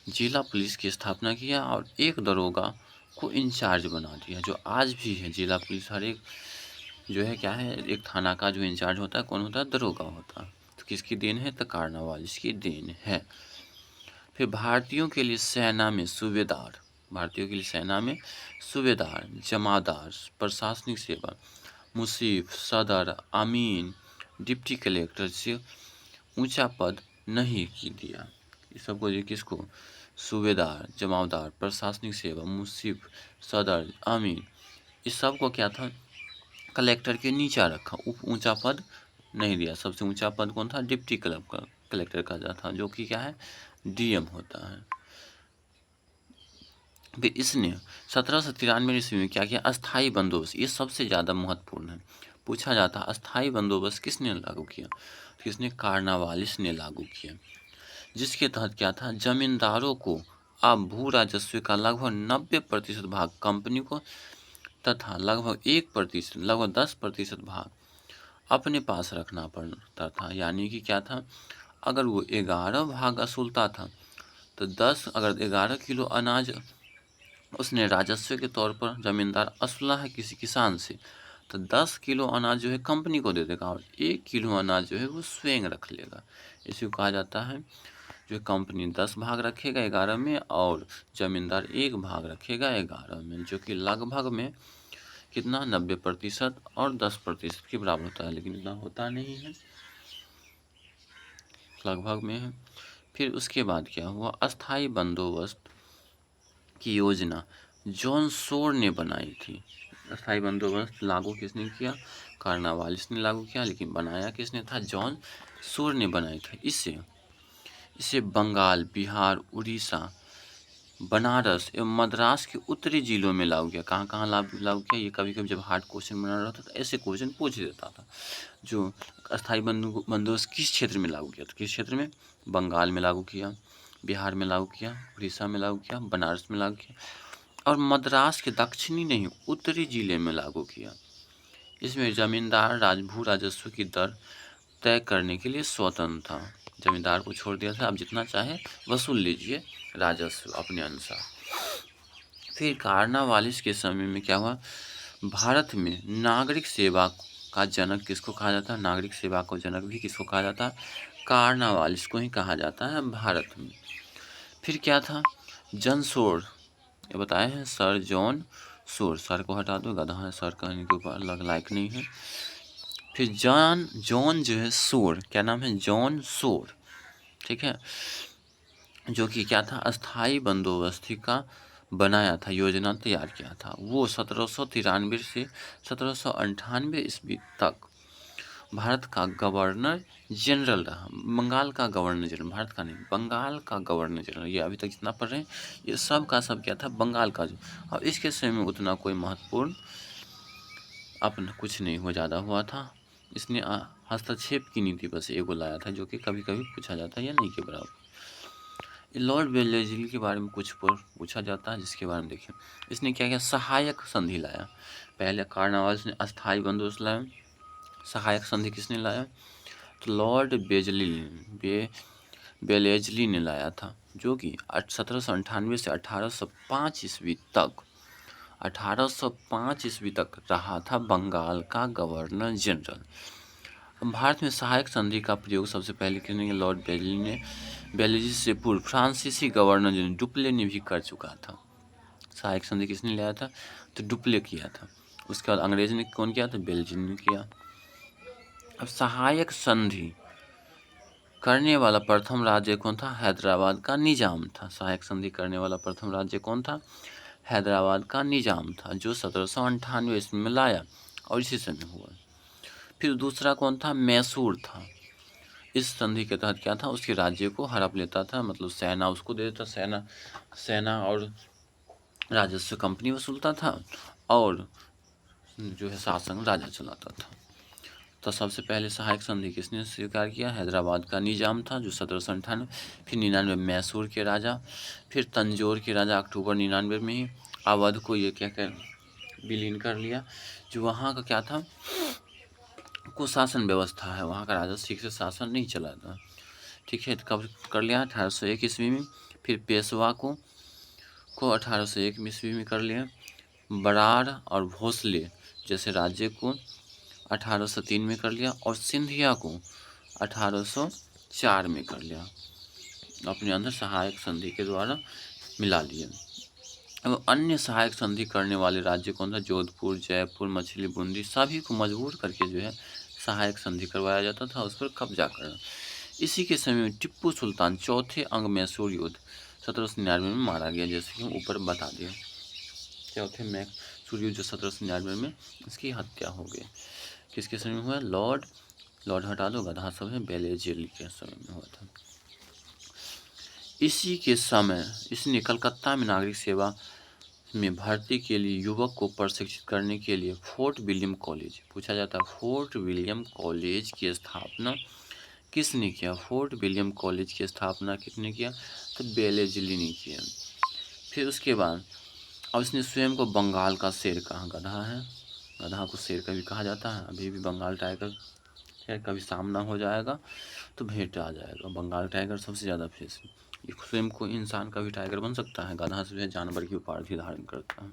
A: जिला पुलिस की स्थापना किया और 1 दरोगा को इंचार्ज बना दिया, जो आज भी है। जिला पुलिस हर एक जो है क्या है? एक थाना का जो इंचार्ज होता है, कौन होता है? दरोगा होता है। तो किसकी देन है? तो कॉर्नवालिस की देन है। फिर भारतीयों के लिए सेना में सूबेदार, भारतीयों के लिए सेना में सूबेदार, जमादार, प्रशासनिक सेवा, मुसीफ, सदर, अमीन, डिप्टी कलेक्टर से ऊंचा पद नहीं की दिया। इस सबको ये किसको, सूबेदार, जमादार, प्रशासनिक सेवा, मुसीफ, सदर, अमीन, इस सब को क्या था, कलेक्टर के नीचा रखा, ऊंचा पद नहीं दिया। सबसे ऊंचा पद कौन था, डिप्टी कलेक्टर का जाता था, जो कि क्या है, डीएम होता है। फिर इसने 1793 ईस्वी में क्या किया, अस्थाई बंदोबस्त, ये सबसे ज़्यादा महत्वपूर्ण है, पूछा जाता है अस्थाई बंदोबस्त किसने लागू किया, किसने, कार्नवालिस ने लागू किया, जिसके तहत क्या था, जमींदारों को अब भू राजस्व का लगभग 90% भाग कंपनी को तथा लगभग 1%, लगभग 10% भाग अपने पास रखना पड़ता था। यानी कि क्या था, अगर वो 11 भाग असूलता था तो 10, अगर 11 किलो अनाज उसने राजस्व के तौर पर जमींदार असुला है किसी किसान से, तो 10 किलो अनाज जो है कंपनी को दे देगा और 1 किलो अनाज जो है वो स्वयं रख लेगा। इसी को कहा जाता है, जो कंपनी 10 भाग रखेगा 11 में और जमींदार 1 भाग रखेगा 11 में, जो कि लगभग में कितना, 90% और 10% के बराबर होता है, लेकिन इतना होता नहीं है, लगभग में है। फिर उसके बाद क्या हुआ, अस्थाई बंदोबस्त की योजना जॉन सोर ने बनाई थी। अस्थाई बंदोबस्त लागू किसने किया, कार्नवालिस ने लागू किया, लेकिन बनाया किसने था, जॉन सोर ने बनाई थी। इसे बंगाल, बिहार, उड़ीसा, बनारस एवं मद्रास के उत्तरी जिलों में लागू किया। कहाँ कहाँ लागू किया, ये कभी कभी जब हार्ड क्वेश्चन बना रहा था तो ऐसे क्वेश्चन पूछ देता था। जो अस्थाई बंदोबस्त किस क्षेत्र में लागू किया, तो किस क्षेत्र में, बंगाल में लागू किया, बिहार में लागू किया, उड़ीसा में लागू किया, बनारस में लागू किया और मद्रास के दक्षिणी नहीं उत्तरी जिले में लागू किया। इसमें जमींदार भू राजस्व की दर तय करने के लिए स्वतंत्र था, जमींदार को छोड़ दिया था, आप जितना चाहे वसूल लीजिए राजस्व अपने अनुसार। फिर कार्नवालिस के समय में क्या हुआ, भारत में नागरिक सेवा का जनक किसको कहा जाता है, नागरिक सेवा का जनक भी किसको कहा जाता है, कार्नवालिस को ही कहा जाता है भारत में। फिर क्या था, जॉन सोर, ये बताए हैं सर जॉन सोर, सर को हटा दो, गधा है, सर कहने के ऊपर अलग लायक नहीं है। फिर जॉन जो है सोर, क्या नाम है, जॉन सोर, ठीक है, जो कि क्या था, अस्थाई बंदोबस्ती का बनाया था, योजना तैयार किया था। वो 1793 से 1798 ईस्वी तक भारत का गवर्नर जनरल रहा। बंगाल का गवर्नर जनरल, भारत का नहीं, बंगाल का गवर्नर जनरल, ये अभी तक जितना पढ़ रहे हैं ये सब का सब क्या था, बंगाल का। जो अब इसके समय में उतना कोई महत्वपूर्ण अपना कुछ नहीं हुआ, ज़्यादा हुआ था। इसने हस्तक्षेप की नीति बस एगो लाया था, जो कि कभी कभी पूछा जाता है या नहीं के बराबर। लॉर्ड बेल्लेजिल के बारे में कुछ पूछा जाता है, जिसके बारे में देखिए, इसने क्या किया, सहायक संधि लाया। पहले कार्नवालिस ने अस्थाई बंदोबस्त लाया, सहायक संधि किसने लाया, तो लॉर्ड बेलेजली ने लाया था, जो कि 1798 से 1805 ईस्वी तक 1805 ईस्वी तक रहा था बंगाल का गवर्नर जनरल। भारत में सहायक संधि का प्रयोग सबसे पहले किसने, लॉर्ड बेलेजी से पूर्व फ्रांसीसी गवर्नर जनरल डुप्ले ने भी कर चुका था। सहायक संधि किसने लिया था, तो डुप्ले किया था। उसके बाद अंग्रेज ने कौन किया था, बेल्जी ने किया। अब सहायक संधि करने वाला प्रथम राज्य कौन था, हैदराबाद का निजाम था। सहायक संधि करने वाला प्रथम राज्य कौन था, हैदराबाद का निजाम था, जो 1798 ईस्वी में लाया और इसी समय हुआ। फिर दूसरा कौन था, मैसूर था। इस संधि के तहत क्या था, उसके राज्य को हड़प लेता था, मतलब सेना उसको दे देता, सेना और राजस्व कंपनी वसूलता था और जो है शासन राजा चलाता था। तो सबसे पहले सहायक संधि किसने स्वीकार किया, हैदराबाद का निजाम था, जो 1798। फिर 99 मैसूर के राजा, फिर तंजौर के राजा अक्टूबर 99 में ही अवध को ये क्या कर विलीन कर लिया। जो वहाँ का क्या था, कुशासन व्यवस्था है, वहाँ का राजा ठीक से शासन नहीं चला था, ठीक है। तो कब कर लिया, 1801 ईस्वी में। फिर पेशवा को 1801 ईस्वी में कर लिया। बरार और भोसले जैसे राज्य को 1803 में कर लिया और सिंधिया को 1804 में कर लिया, अपने अंदर सहायक संधि के द्वारा मिला लिया। और अन्य सहायक संधि करने वाले राज्य कौन था? जोधपुर, जयपुर, मछली, बूंदी, सभी को मजबूर करके जो है सहायक संधि करवाया जाता था, उस पर कब्जा करना। इसी के समय में टिप्पू सुल्तान चौथे अंग मैसूर युद्ध 1799 में मारा गया, जैसे कि हम ऊपर बता दिया। चौथे मैसूर युद्ध 1799 में इसकी हत्या हो गई। किसके समय में हुआ? लॉर्ड हटा दो, गधा सब है, बेलेजेली के समय में हुआ था। इसी के समय इसने कलकत्ता में नागरिक सेवा में भर्ती के लिए युवक को प्रशिक्षित करने के लिए फोर्ट विलियम कॉलेज, पूछा जाता है, फोर्ट विलियम कॉलेज की स्थापना किसने किया? फोर्ट विलियम कॉलेज की स्थापना किसने किया? तो बेलेजली ने किया। फिर उसके बाद अब इसने स्वयं को बंगाल का शेर कहा। गधा है, गधा को शेर कभी कहा जाता है। अभी भी बंगाल टाइगर खैर कभी सामना हो जाएगा तो भेंट आ जाएगा। बंगाल टाइगर सबसे ज़्यादा फेस, ये स्वयं को इंसान का भी टाइगर बन सकता है। गधा जो है जानवर की उपाधि धारण करता है।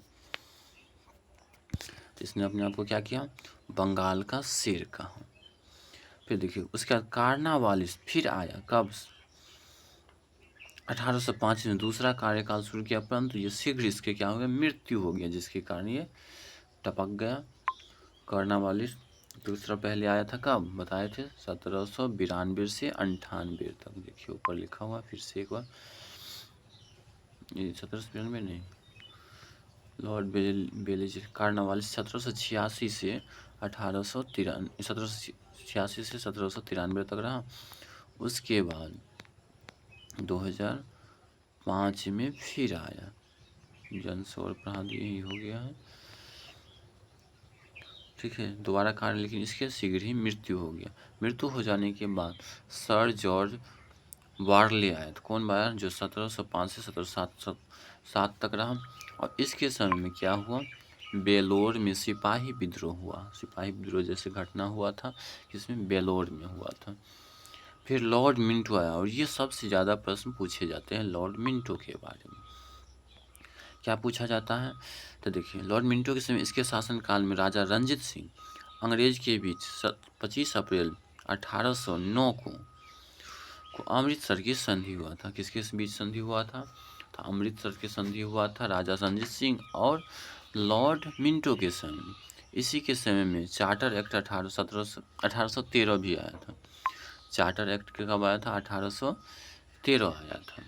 A: तो इसने अपने आप को क्या किया? बंगाल का शेर कहा। फिर देखिए उसके बाद कार्नावालिस फिर आया, कब? 1805 में दूसरा कार्यकाल शुरू किया, परंतु ये शीघ्र इसके क्या हो गया? मृत्यु हो गया, जिसके कारण ये टपक गया। कार्नावालिस दूसरा पहले आया था, कब बताए थे? 1792 से 98 तक। देखिए ऊपर लिखा हुआ फिर से एक बार, ये 1792 नहीं, लॉर्ड बेलेज कार्नावालिस 1786 से 1793 तक रहा। उसके बाद 2005 में फिर आया। जन सौर प्रणाली यही हो गया है, ठीक है, दोबारा कार्य, लेकिन इसके शीघ्र ही मृत्यु हो गया। मृत्यु हो जाने के बाद सर जॉर्ज वारले आया था। कौन आया? जो 1705 से 1707 तक रहा। और इसके समय में क्या हुआ? बेलोर में सिपाही विद्रोह हुआ। सिपाही विद्रोह जैसे घटना हुआ था, किसमें? बेलोर में हुआ था। फिर लॉर्ड मिंटो आया, और ये सबसे ज़्यादा प्रश्न पूछे जाते हैं लॉर्ड मिंटो के बारे में। क्या पूछा जाता है? तो देखिए लॉर्ड मिंटो के समय इसके शासनकाल में राजा रंजीत सिंह अंग्रेज के बीच 25 अप्रैल 1809 को अमृतसर की संधि हुआ था। किसके बीच संधि हुआ था? तो अमृतसर की संधि हुआ था राजा रंजीत सिंह और लॉर्ड मिंटो के समय में। इसी के समय में चार्टर एक्ट 1813 भी आया था। चार्टर एक्ट कब आया था? 1813 आया था।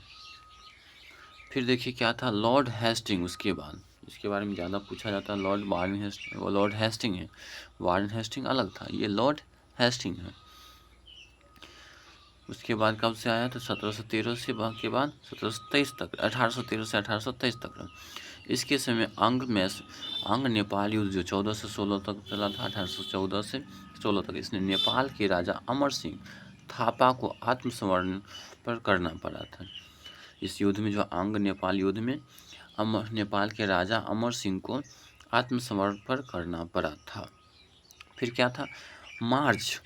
A: फिर देखिए क्या था? Lord Hasting. उसके बाद इसके बारे में ज़्यादा पूछा जाता है। लॉर्ड हेस्टिंग है, वारन हेस्टिंग अलग था, ये लॉर्ड हेस्टिंग है। उसके बाद कब से आया? तो 1713 से के बाद 1723 तक, 1813 से 1823 तक रहा। इसके समय अंग नेपाल युद्ध जो 14 से 16 तक चला था, 1814 से 16 तक, इसने नेपाल के राजा अमर सिंह थापा को आत्मसमर्पण करना पड़ा था। इस युद्ध में जो अंग नेपाल युद्ध में नेपाल के राजा अमर सिंह को आत्मसमर्पण करना पड़ा था। फिर क्या था? मार्च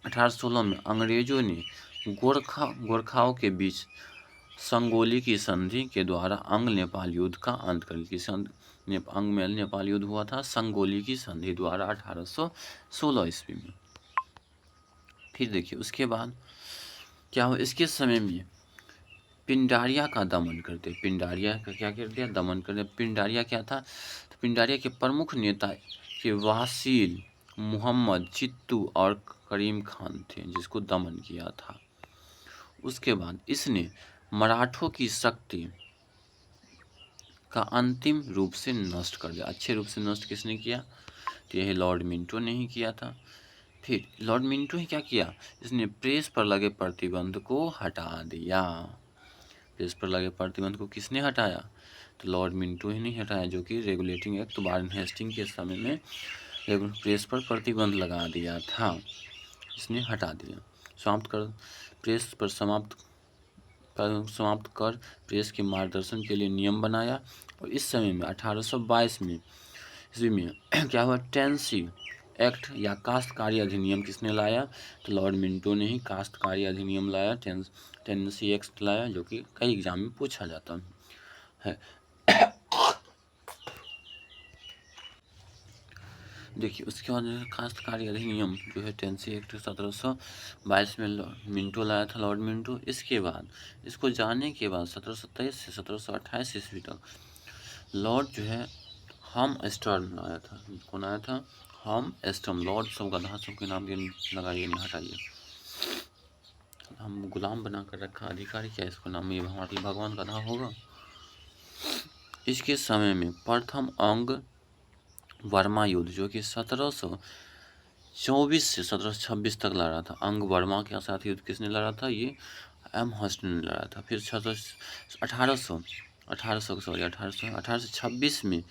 A: 1816 में अंग्रेजों ने गोरखाओं के बीच संगोली की संधि के द्वारा अंग नेपाल युद्ध का अंत कर दिया। अंग में नेपाल युद्ध हुआ था संगोली की संधि द्वारा 1816 ईस्वी में। फिर देखिए उसके बाद क्या हो? इसके समय में पिंडारिया का दमन करते। पिंडारिया का क्या कर दिया? दमन कर दिया। पिंडारिया क्या था? तो पिंडारिया के प्रमुख नेता के वासील, मोहम्मद चित्तू और करीम खान थे, जिसको दमन किया था। उसके बाद इसने मराठों की शक्ति का अंतिम रूप से नष्ट कर दिया। अच्छे रूप से नष्ट किसने किया? तो यह लॉर्ड मिंटो ने ही किया था। फिर लॉर्ड मिंटो ही क्या किया? इसने प्रेस पर लगे प्रतिबंध को हटा दिया। प्रेस पर लगे प्रतिबंध को किसने हटाया? तो लॉर्ड मिंटो ही नहीं हटाया, जो कि रेगुलेटिंग एक्ट वारन हेस्टिंग के समय में प्रेस पर प्रतिबंध लगा दिया था, इसने हटा दिया। प्रेस पर समाप्त कर प्रेस के मार्गदर्शन के लिए नियम बनाया। और इस समय में 1822 में ईस्वी में क्या हुआ? टेनेसी एक्ट या काश्तकारी अधिनियम किसने लाया? तो लॉर्ड मिंटो ने ही काश्तकारी अधिनियम लाया, टेनेसी एक्ट लाया, जो कि कई एग्जाम में पूछा जाता है। देखिए उसके बाद काश्तकारी अधिनियम जो है टेनेसी एक्ट 1722 में मिंटो लाया था, लॉर्ड मिंटो। इसके बाद इसको जाने के बाद 1723 से 1728 ईस्वी तक लॉर्ड जो है हम स्टर्न आया था। कौन आया था? हम स्टर्न। लॉर्ड सब गधा सबके नाम ये लगाइए, नहीं हटाइए। हम गुलाम बना कर रखा अधिकारी, क्या इसको नाम? ये हमारे भगवान गधा होगा? इसके समय में प्रथम अंग वर्मा युद्ध, जो कि 1724 से 1726 तक लड़ा था। अंग वर्मा के साथ युद्ध किसने लड़ा था? ये एम हस्टन ने लड़ा था। फिर 1826 में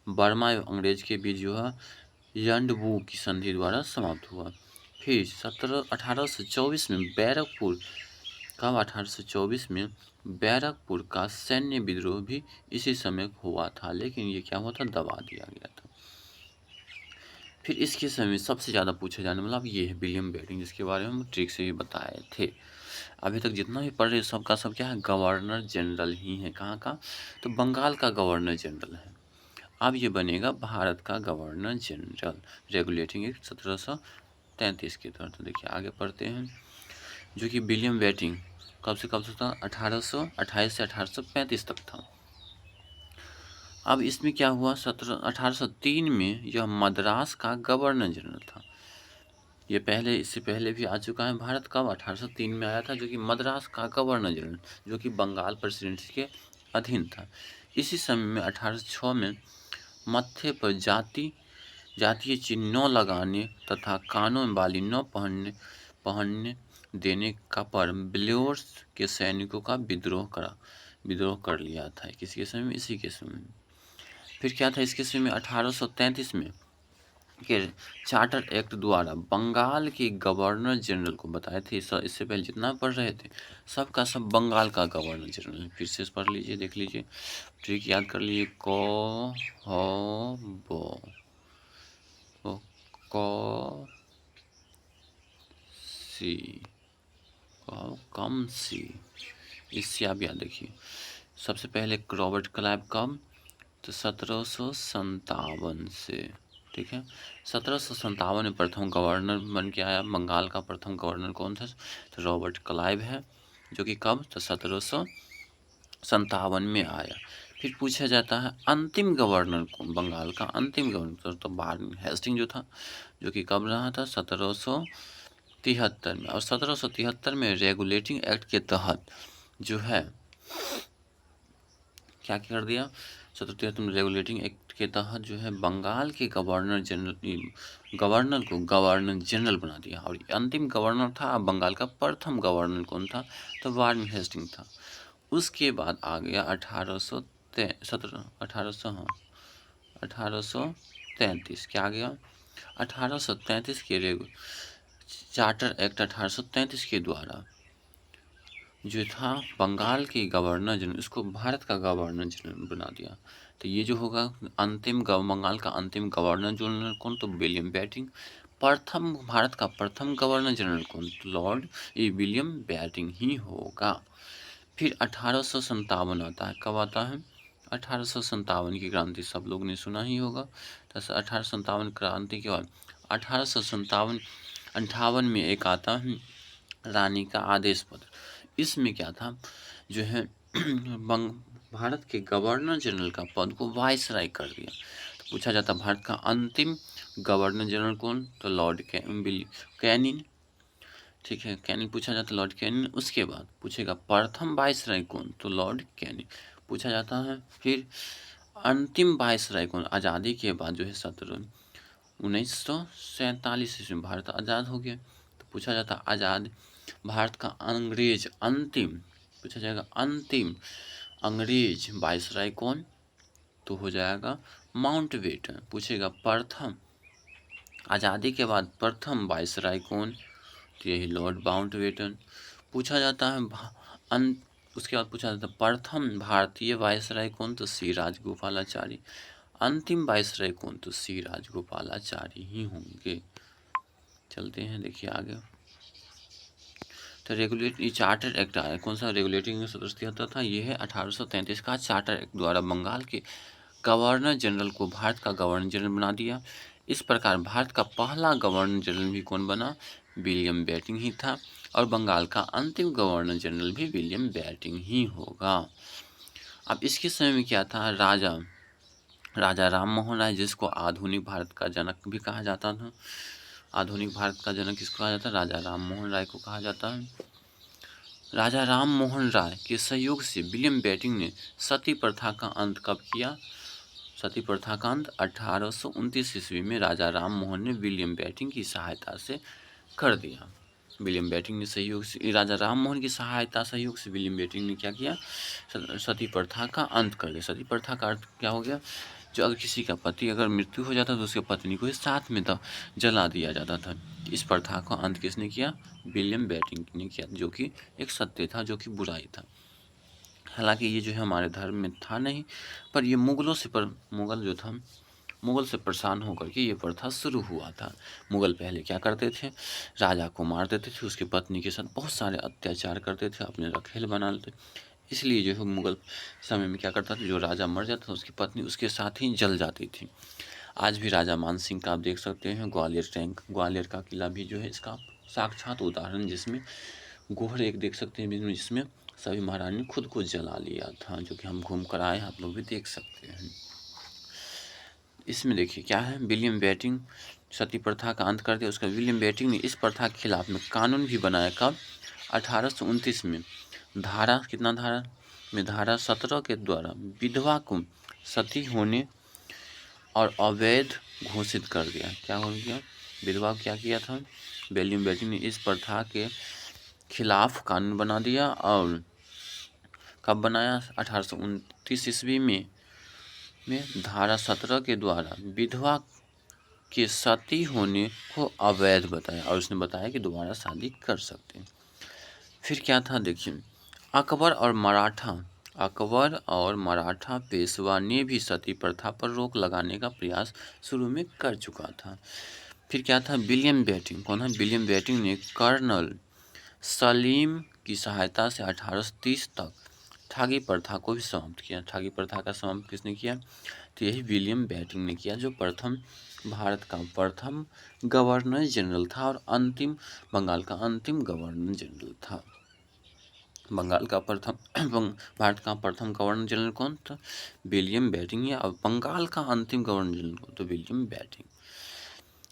A: बर्मा एवं अंग्रेज के बीच जो है यंडबू की संधि द्वारा समाप्त हुआ। फिर 1824 में बैरकपुर, कब? 1824 में बैरकपुर का सैन्य विद्रोह भी इसी समय हुआ था, लेकिन ये क्या हुआ था? दबा दिया गया था। फिर इसके समय में सबसे ज़्यादा पूछा जाने वाला अब ये है विलियम बेटिंग, जिसके बारे में हम ट्रिक से भी बताए थे। अभी तक जितना भी पढ़ रहे सबका सब क्या है? गवर्नर जनरल ही है। कहाँ का? तो बंगाल का गवर्नर जनरल है। अब ये बनेगा भारत का गवर्नर जनरल, रेगुलेटिंग एक्ट 1733 के तहत। तो देखिए आगे पढ़ते हैं, जो कि विलियम बेटिंग कब से कब तक था? 1828 से 1835 तक था। अब इसमें क्या हुआ? 1803 में यह मद्रास का गवर्नर जनरल था। ये पहले, इससे पहले भी आ चुका है भारत। कब? 1803 में आया था, जो कि मद्रास का गवर्नर जनरल, जो कि बंगाल प्रेसिडेंसी के अधीन था। इसी समय में 1806 में मत्थे पर जातीय चिन्ह न लगाने तथा कानों में बाली न पहनने देने का पर ब्लेयर्स के सैनिकों का विद्रोह कर लिया था। किसके समय में? इसी के समय में। फिर क्या था इसके समय में? 1833 में के चार्टर एक्ट द्वारा बंगाल के गवर्नर जनरल को बताए थे। इससे पहले जितना पढ़ रहे थे सबका सब बंगाल का गवर्नर जनरल। फिर से पढ़ लीजिए, देख लीजिए, ट्रिक याद कर लीजिए। कम सी, इससे आप याद रखिए। सबसे पहले रॉबर्ट क्लाइव कब? तो 1757 से, ठीक है। 1757 में प्रथम गवर्नर बन के आया। बंगाल का प्रथम गवर्नर कौन था? तो रॉबर्ट क्लाइव है, जो कि कब? तो 1757 में आया। फिर पूछा जाता है अंतिम गवर्नर कौन? बंगाल का अंतिम गवर्नर तो वारेन हेस्टिंग जो था, जो कि कब रहा था? 1773 में। और 1773 में रेगुलेटिंग एक्ट के तहत जो है क्या कर दिया? 1773 में रेगुलेटिंग एक्ट के तहत जो है बंगाल के गवर्नर को गवर्नर जनरल बना दिया। और अंतिम गवर्नर था बंगाल का प्रथम गवर्नर कौन था? तो वारेन हेस्टिंग था। उसके बाद आ गया 1833। क्या आ गया? 1833 के चार्टर एक्ट 1833 के द्वारा जो था बंगाल के गवर्नर जनरल, उसको भारत का गवर्नर जनरल बना दिया। तो ये जो होगा बंगाल का अंतिम गवर्नर जनरल कौन? तो विलियम बेटिंग। प्रथम भारत का प्रथम गवर्नर जनरल कौन? तो लॉर्ड विलियम बेटिंग ही होगा। फिर 1857 आता है। कब आता है? 1857 की क्रांति सब लोग ने सुना ही होगा। तो 1857 क्रांति के बाद 1858 में एक आता है रानी का आदेश पत्र। इसमें क्या था? जो है भारत के गवर्नर जनरल का पद को वायसराय कर दिया। तो पूछा जाता भारत का अंतिम गवर्नर जनरल कौन? तो लॉर्ड कैनिंग, ठीक है, कैनिंग पूछा जाता, लॉर्ड कैनिंग। उसके बाद पूछेगा प्रथम वायसराय कौन? तो लॉर्ड कैनिंग पूछा जाता है। फिर अंतिम वायसराय कौन? आज़ादी के बाद जो है 1947 ईस्वी में भारत आज़ाद हो गया। तो पूछा जाता आज़ाद भारत का अंग्रेज अंतिम, पूछा जाएगा अंतिम अंग्रेज वायसराय कौन? तो हो जाएगा माउंटबेटन। पूछेगा प्रथम आज़ादी के बाद प्रथम वायसराय कौन? तो यही लॉर्ड माउंटबेटन। पूछा जाता है उसके बाद पूछा जाता है प्रथम भारतीय वायसराय कौन? तो सी राजगोपालाचारी। अंतिम वायसराय कौन? तो सी राजगोपालाचारी ही होंगे। चलते हैं, देखिए आगे। तो ये चार्टर एक्ट आया। कौन सा? रेगुलेटिंग 1773 था। ये है 1833 का चार्टर एक्ट द्वारा बंगाल के गवर्नर जनरल को भारत का गवर्नर जनरल बना दिया। इस प्रकार भारत का पहला गवर्नर जनरल भी कौन बना? विलियम बेटिंग ही था। और बंगाल का अंतिम गवर्नर जनरल भी विलियम बेटिंग ही होगा। अब इसके समय में क्या था? राजा राजा राम मोहन राय, जिसको आधुनिक भारत का जनक भी कहा जाता था। आधुनिक भारत का जनक किसको कहा जाता है? राजा राम मोहन राय को कहा जाता है। राजा राम मोहन राय के सहयोग से विलियम बेंटिंक ने सती प्रथा का अंत कब किया? सती प्रथा का अंत 1829 ईस्वी में राजा राम मोहन ने विलियम बेंटिंक की सहायता से कर दिया। विलियम बेंटिंक ने सहयोग से, राजा राम मोहन की सहायता सहयोग से विलियम बेंटिंक ने क्या किया? सती प्रथा का अंत कर दिया। सती प्रथा का अर्थ क्या हो गया? जो अगर किसी का पति अगर मृत्यु हो जाता तो उसके पत्नी को साथ में जला दिया जाता था। इस प्रथा का अंत किसने किया? विलियम बेंटिंक ने किया, जो कि एक सत्य था, जो कि बुराई था। हालांकि ये जो है हमारे धर्म में था नहीं, पर ये मुगल से परेशान होकर के ये प्रथा शुरू हुआ था। मुगल पहले क्या करते थे? राजा को मार देते थे, उसकी पत्नी के साथ बहुत सारे अत्याचार करते थे, अपने रखेल बना लेते। इसलिए जो है मुगल समय में क्या करता था, जो राजा मर जाता था उसकी पत्नी उसके साथ ही जल जाती थी। आज भी राजा मानसिंह का आप देख सकते हैं ग्वालियर का किला भी जो है इसका साक्षात उदाहरण, जिसमें गोहर एक देख सकते हैं जिसमें सभी महारानी ने खुद को जला लिया था, जो कि हम घूम कर आए, आप लोग भी देख सकते हैं। इसमें देखिए क्या है, विलियम बेंटिंक सती प्रथा का अंत कर दिया। उसका विलियम बेंटिंक ने इस प्रथा के खिलाफ में कानून भी बनाया। कब? 1829 में। धारा 17 के द्वारा विधवा को सती होने और अवैध घोषित कर दिया। क्या हो गया? विधवा क्या किया था? विलियम बेंटिंक ने इस प्रथा के खिलाफ कानून बना दिया। और कब बनाया? 1829 ईस्वी में धारा 17 के द्वारा विधवा के सती होने को अवैध बताया, और उसने बताया कि दोबारा शादी कर सकते हैं। फिर क्या था देखिए, अकबर और मराठा पेशवा ने भी सती प्रथा पर रोक लगाने का प्रयास शुरू में कर चुका था। फिर क्या था? William Bentinck. कौन है? विलियम बेंटिंक ने कर्नल सलीम की सहायता से 1830 तक ठगी प्रथा को भी समाप्त किया। ठगी प्रथा का समाप्त किसने किया? तो यही विलियम बेंटिंक ने किया, जो भारत का प्रथम गवर्नर जनरल था और बंगाल का अंतिम गवर्नर जनरल था। भारत का प्रथम गवर्नर जनरल कौन था? William Bentinck. और बंगाल का अंतिम गवर्नर जनरल कौन? तो विलियम बेंटिंक।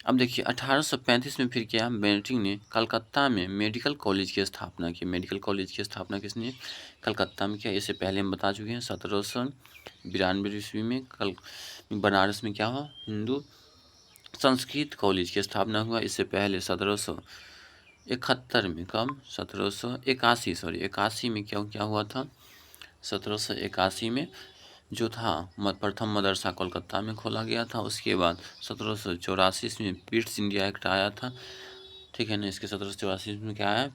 A: अब देखिए 1835 में फिर क्या, बेंटिंक ने कलकत्ता में मेडिकल कॉलेज की स्थापना की। मेडिकल कॉलेज की स्थापना किसने? कलकत्ता में किया। इससे पहले हम बता चुके हैं 1792 ईस्वी में बनारस में क्या हुआ? हिंदू संस्कृत कॉलेज की स्थापना हुआ। इससे पहले 1771 में, कब? 1781 में क्या हुआ था? 1781 में जो था प्रथम मदरसा कोलकाता में खोला गया था। उसके बाद 1784 में पीट्स इंडिया एक्ट आया था, ठीक है ना। इसके 1784 में क्या आया?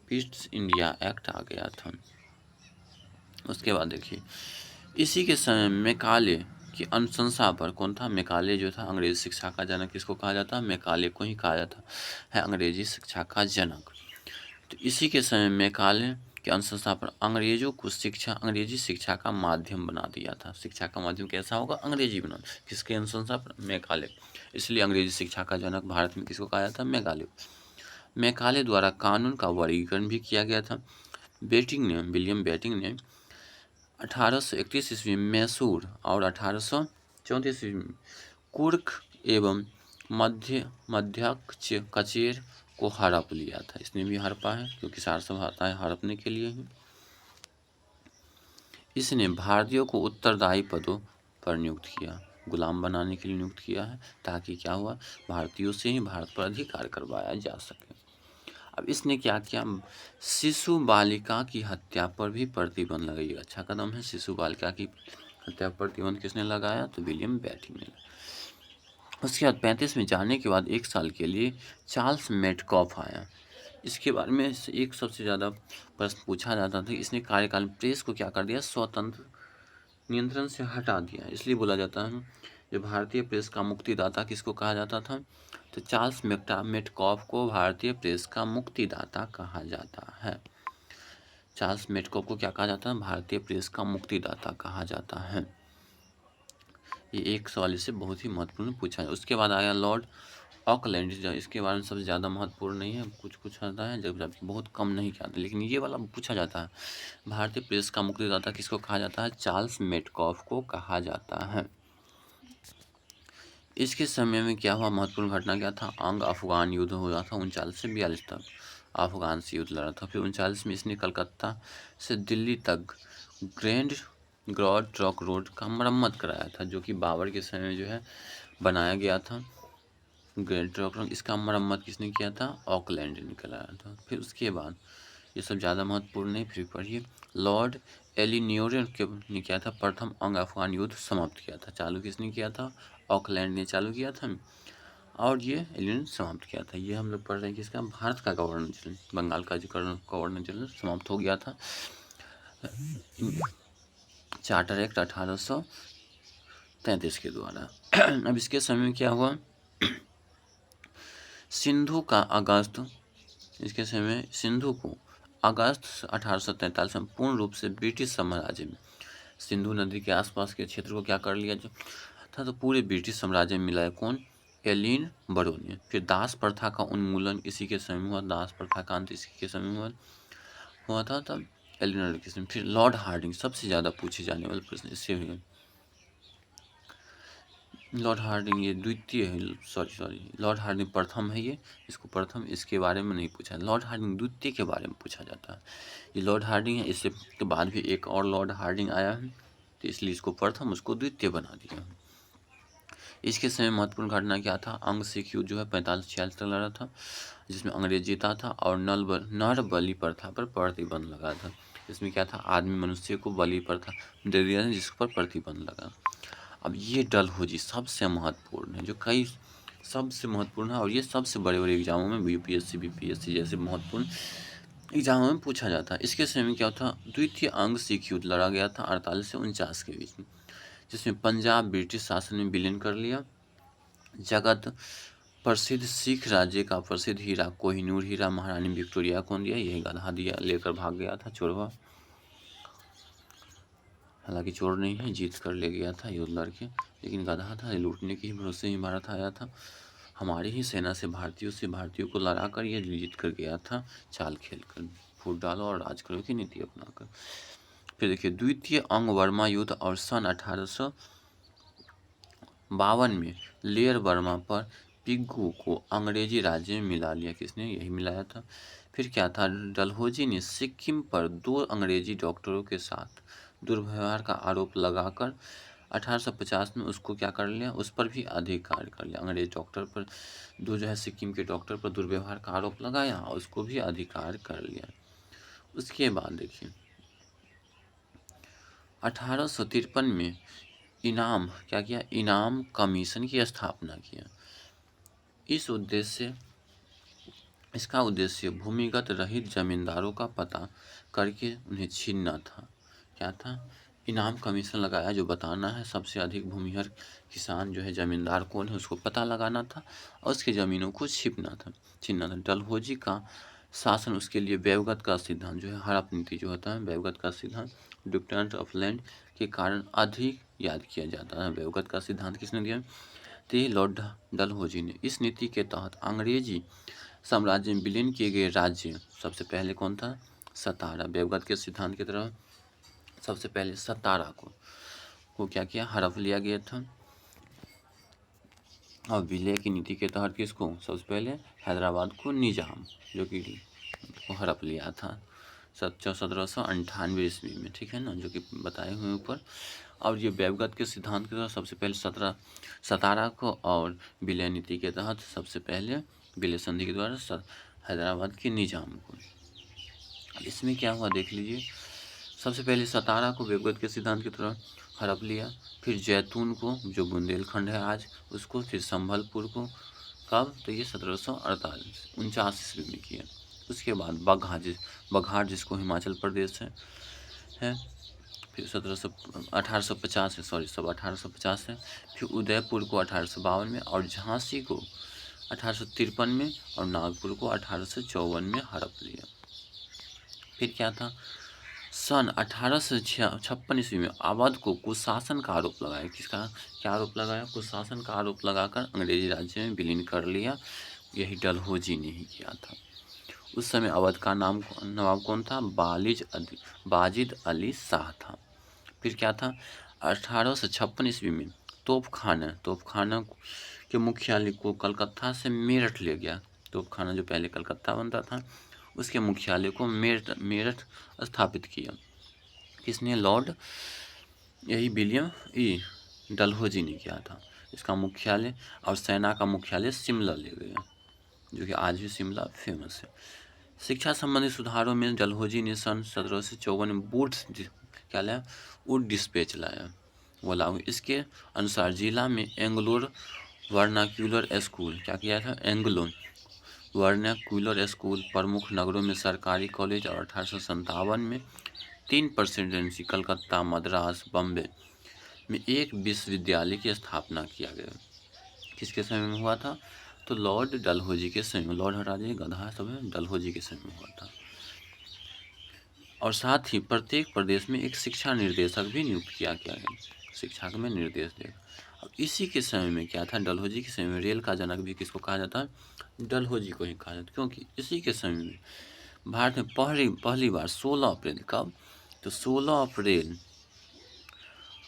A: पीट्स इंडिया एक्ट आ गया था। उसके बाद देखिए, इसी के समय मैकाले की अनुशंसा पर, कौन था? मैकाले जो था अंग्रेजी शिक्षा का जनक, किसको कहा जाता है? मैकाले को ही कहा जाता है अंग्रेजी शिक्षा का जनक। तो इसी के समय मैकाले की अनुशंसा पर अंग्रेजी शिक्षा का माध्यम बना दिया था। शिक्षा का माध्यम कैसा होगा? अंग्रेजी बना। किसके अनुशंसा पर? मैकाले। इसलिए अंग्रेजी शिक्षा का जनक भारत में किसको कहा जाता है? मैकाले द्वारा कानून का वर्गीकरण भी किया गया था। विलियम बेंटिंक ने 1831 ईस्वी में मैसूर और 1834 ईस्वी में कुर्क एवं मध्य कचेर को हड़प लिया था। इसने भी हड़पा है, क्योंकि सारस्वत आता है हड़पने के लिए ही। इसने भारतीयों को उत्तरदायी पदों पर नियुक्त किया, गुलाम बनाने के लिए नियुक्त किया है, ताकि क्या हुआ? भारतीयों से ही भारत पर अधिकार करवाया जा सके। अब इसने क्या किया? शिशु बालिका की हत्या पर भी प्रतिबंध लगाई। अच्छा कदम है। शिशु बालिका की हत्या पर प्रतिबंध किसने लगाया? तो विलियम बेंटिंक ने। उसके बाद 35 में जाने के बाद 1 साल के लिए चार्ल्स मेटकॉफ आया। इसके बारे में एक सबसे ज़्यादा प्रश्न पूछा जाता था। इसने कार्यकाल में प्रेस को क्या कर दिया? स्वतंत्र नियंत्रण से हटा दिया। इसलिए बोला जाता है जो भारतीय प्रेस का मुक्तिदाता किसको कहा जाता था? तो चार्ल्स मेटकॉफ को भारतीय प्रेस का मुक्तिदाता कहा जाता है। चार्ल्स मेटकॉफ को क्या कहा जाता है? भारतीय प्रेस का मुक्तिदाता कहा जाता है। ये एक सवाल इससे बहुत ही महत्वपूर्ण पूछा है। उसके बाद आया लॉर्ड ऑकलैंड। इसके बारे में सबसे ज़्यादा महत्वपूर्ण नहीं है, कुछ आता है जब बहुत कम नहीं क्या आता, लेकिन ये वाला पूछा जाता है। भारतीय प्रेस का मुक्तिदाता किसको कहा जाता है? चार्ल्स मेटकॉफ को कहा जाता है। इसके समय में क्या हुआ, महत्वपूर्ण घटना क्या था, अंग अफगान युद्ध हुआ था 39 से 42 तक, अफगान से युद्ध लड़ा था। फिर 39 में इसने कलकत्ता से दिल्ली तक ग्रैंड ट्रंक रोड का मरम्मत कराया था, जो कि बाबर के समय में जो है बनाया गया था। ग्रैंड ट्रंक रोड, इसका मरम्मत किसने किया था, ऑकलैंड ने कराया था। फिर उसके बाद ये सब ज़्यादा महत्वपूर्ण नहीं, फिर पढ़िए, लॉर्ड एलिन्योर ने क्या था, प्रथम अंग अफगान युद्ध समाप्त किया था। चालू किसने किया था, ऑकलैंड ने चालू किया था, और ये एलियन समाप्त किया था। ये हम लोग पढ़ रहे हैं कि इसका भारत का गवर्नर जनरल, बंगाल का जो गवर्नर जनरल समाप्त हो गया था। चार्टर एक्ट 1833 के द्वारा। अब इसके समय में क्या हुआ, सिंधु का अगस्त, इसके समय में सिंधु को अगस्त 1843 में पूर्ण रूप से ब्रिटिश साम्राज्य में, सिंधु नदी के आसपास के क्षेत्र को क्या कर लिया जो था, तो पूरे ब्रिटिश साम्राज्य में मिलाया कौन, एलिन बरो ने। फिर दास प्रथा का उन्मूलन इसी के समय में हुआ, दास प्रथा का अंत इसी के समय में हुआ था, तब एलिनर के समय। फिर लॉर्ड हार्डिंग, सबसे ज़्यादा पूछे जाने वाले प्रश्न इससे हुए, लॉर्ड हार्डिंग ये द्वितीय है, सॉरी लॉर्ड हार्डिंग प्रथम है, ये इसको प्रथम, इसके बारे में नहीं पूछा, लॉर्ड हार्डिंग द्वितीय के बारे में पूछा जाता है। ये लॉर्ड हार्डिंग है, इससे के बाद भी एक और लॉर्ड हार्डिंग आया है, तो इसलिए इसको प्रथम उसको द्वितीय बना दिया। इसके समय महत्वपूर्ण घटना क्या था, अंग सिख युद्ध जो है 45-46 तक लड़ा था, जिसमें अंग्रेज जीता था, और नर बलि प्रथा पर प्रतिबंध लगा था। इसमें क्या था, आदमी मनुष्य को बलि प्रथा दे दिया था, जिस पर प्रतिबंध लगा। अब ये डलहौजी सबसे महत्वपूर्ण है, जो कई सबसे महत्वपूर्ण है, और ये सबसे बड़े बड़े एग्जामों में यूपीएससी बीपीएससी जैसे महत्वपूर्ण एग्जामों में पूछा जाता है। इसके समय में क्या था, द्वितीय अंग सिख युद्ध लड़ा गया था 48 से 49 के बीच में, जिसमें पंजाब ब्रिटिश शासन में विलीन कर लिया। जगत प्रसिद्ध सिख राज्य का प्रसिद्ध हीरा कोहिनूर हीरा महारानी विक्टोरिया को दिया, यही गधा दिया लेकर भाग गया था चोरवा, हालांकि चोर नहीं है, जीत कर ले गया था युद्ध लड़के, लेकिन गधा था, लूटने के ही भरोसे ही भारत आया था। हमारी ही सेना से भारतीयों को लड़ा कर ये जीत कर गया था, चाल खेल कर, फूट डालो और राज करो की नीति अपनाकर। फिर देखिए, द्वितीय अंग वर्मा युद्ध, और सन 1852 में लेयर वर्मा पर पिग्गू को अंग्रेजी राज्य में मिला लिया, किसने, यही मिलाया था। फिर क्या था, डलहौजी ने सिक्किम पर 2 अंग्रेजी डॉक्टरों के साथ दुर्व्यवहार का आरोप लगाकर 1850 में उसको क्या कर लिया, उस पर भी अधिकार कर लिया। अंग्रेज डॉक्टर पर 2 जो है सिक्किम के डॉक्टर पर दुर्व्यवहार का आरोप लगाया और उसको भी अधिकार कर लिया। उसके बाद देखिए 1853 में इनाम क्या किया, इनाम कमीशन की स्थापना किया। इसका उद्देश्य भूमिगत रहित जमींदारों का पता करके उन्हें छीनना था। क्या था, इनाम कमीशन लगाया, जो बताना है सबसे अधिक भूमिहर किसान जो है जमींदार कौन है, उसको पता लगाना था और उसकी ज़मीनों को छीनना था। डलहौजी का शासन उसके लिए बेवगत का सिद्धांत जो है, हड़प नीति जो होता है, बेवगत का सिद्धांत डिक्टेंट ऑफ लैंड के कारण अधिक याद किया जाता है। बेवगत का सिद्धांत किसने दिया, तो लॉर्ड डलहौजी ने। इस नीति के तहत अंग्रेजी साम्राज्य में विलीन किए गए राज्य, सबसे पहले कौन था, सतारा। बेवगत के सिद्धांत की तरह सबसे पहले सतारा को क्या किया, हड़प लिया गया था। और विलय की नीति के तहत किसको, सबसे पहले हैदराबाद को निजाम जो कि को हड़प लिया था 1798 ईस्वी में, ठीक है ना, जो कि बताए हुए ऊपर। और ये बेवगत के सिद्धांत के तहत सबसे पहले सतारा को, और विलय नीति के तहत सबसे पहले विलय संधि के द्वारा हैदराबाद के निजाम को। इसमें क्या हुआ देख लीजिए, सबसे पहले सतारा को बेवगत के सिद्धांत की तरह हड़प लिया, फिर जैतून को जो बुंदेलखंड है आज उसको, फिर संभलपुर को, कब, तो ये 1749 ईस्वी में किया। उसके बाद बघाट जिसको हिमाचल प्रदेश है, फिर 1850 है, सॉरी सब 1850 है। फिर उदयपुर को 1852 में, और झांसी को 1853 में, और नागपुर को 1854 में हड़प लिया। फिर क्या था, सन 1856 ईस्वी में अवध को कुशासन का आरोप लगाया। किसका, क्या आरोप लगाया, कुशासन का आरोप लगाकर अंग्रेजी राज्य में विलीन कर लिया। यही डलहौजी ने ही किया था। उस समय अवध का नवाब कौन था, बाजिद अली शाह था। फिर क्या था, 1856 ईस्वी में तोपखाना के मुख्यालय को कलकत्ता से मेरठ ले गया। तोपखाना जो पहले कलकत्ता बनता था, उसके मुख्यालय को मेरठ स्थापित किया। किसने? लॉर्ड यही विलियम डलहौजी ने किया था। इसका मुख्यालय और सेना का मुख्यालय शिमला ले गया, जो कि आज भी शिमला फेमस है। शिक्षा संबंधी सुधारों में डलहौजी ने सन 1754 में वुड डिस्पैच लाया, वो लागू। इसके अनुसार जिला में एंग्लो वर्नाक्यूलर स्कूल क्या किया था? एंग्लो वर्नाक्यूलर स्कूल, प्रमुख नगरों में सरकारी कॉलेज, और 1857 में 3 प्रेसिडेंसी कलकत्ता, मद्रास, बम्बे में एक विश्वविद्यालय की स्थापना किया गया। किसके समय में हुआ था? तो लॉर्ड डलहौजी के समय में। लॉर्ड हटा दिए, गधा सब है, डलहौजी के समय में हुआ था। और साथ ही प्रत्येक प्रदेश में एक शिक्षा निर्देशक भी नियुक्त किया गया है, शिक्षा में निर्देश देगा। अब इसी के समय में क्या था? डलहौजी के समय में रेल का जनक भी किसको कहा जाता है? डलहौजी को ही कहा जाता है, क्योंकि इसी के समय में भारत में पहली बार 16 अप्रैल, कब? तो 16 अप्रैल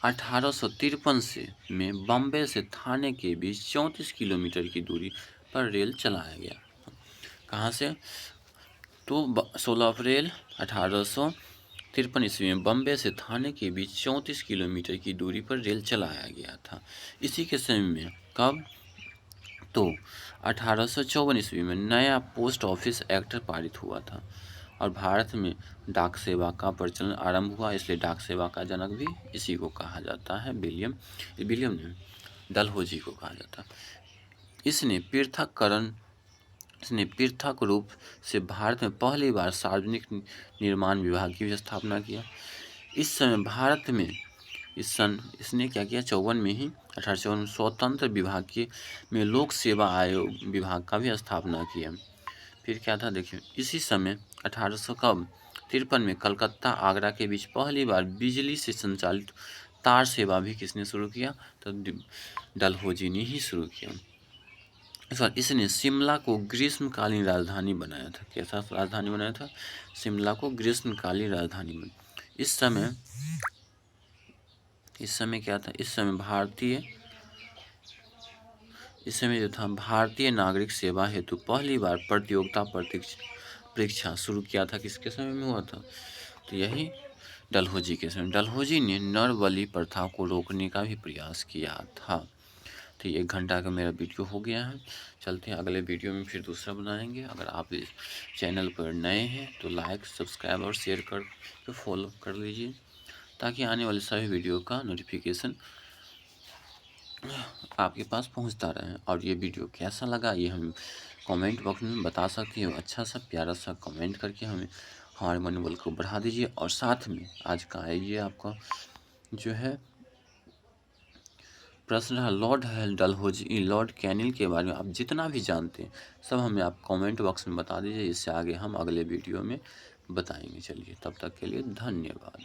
A: 1853 से में बम्बे से थाने के बीच 34 किलोमीटर की दूरी पर रेल चलाया गया। कहाँ से? तो 16 अप्रैल 1853 ईस्वी में बम्बे से थाने के बीच 34 किलोमीटर की दूरी पर रेल चलाया गया था। इसी के समय में कब? तो 1854 ईस्वी में नया पोस्ट ऑफिस एक्ट पारित हुआ था, और भारत में डाक सेवा का प्रचलन आरंभ हुआ। इसलिए डाक सेवा का जनक भी इसी को कहा जाता है, विलियम ने डलहौजी को कहा जाता है। इसने पृथक रूप से भारत में पहली बार सार्वजनिक निर्माण विभाग की भी स्थापना किया। इस समय भारत में इसने क्या किया? 54 में ही 1854 में स्वतंत्र विभाग में लोक सेवा आयोग विभाग का भी स्थापना किया। फिर क्या था देखिए, इसी समय 1853 में कलकत्ता आगरा के बीच पहली बार बिजली से संचालित तार सेवा भी किसने शुरू किया? तो डलहौजी ने ही शुरू किया। इस बार इसने शिमला को ग्रीष्मकालीन राजधानी बनाया था। कैसा राजधानी बनाया था? शिमला को ग्रीष्मकालीन राजधानी बनाया। इस समय क्या था? इस समय जो था भारतीय नागरिक सेवा हेतु पहली बार प्रतियोगिता परीक्षा शुरू किया था। किसके समय में हुआ था? तो यही डलहौजी के समय। डलहौजी ने नरबलि प्रथा को रोकने का भी प्रयास किया था। तो 1 घंटा का मेरा वीडियो हो गया है। चलते हैं अगले वीडियो में, फिर दूसरा बनाएंगे। अगर आप इस चैनल पर नए हैं तो लाइक, सब्सक्राइब और शेयर कर फॉलो कर लीजिए, ताकि आने वाले सभी वीडियो का नोटिफिकेशन आपके पास पहुंचता रहे। और ये वीडियो कैसा लगा ये हम कमेंट बॉक्स में बता सकते हो। अच्छा सा प्यारा सा कमेंट करके हमारे मनोबल को बढ़ा दीजिए। और साथ में आज का ये आपका जो है प्रश्न है लॉर्ड कैनिल के बारे में आप जितना भी जानते हैं सब हमें आप कमेंट बॉक्स में बता दीजिए। इससे आगे हम अगले वीडियो में बताएंगे। चलिए, तब तक के लिए धन्यवाद।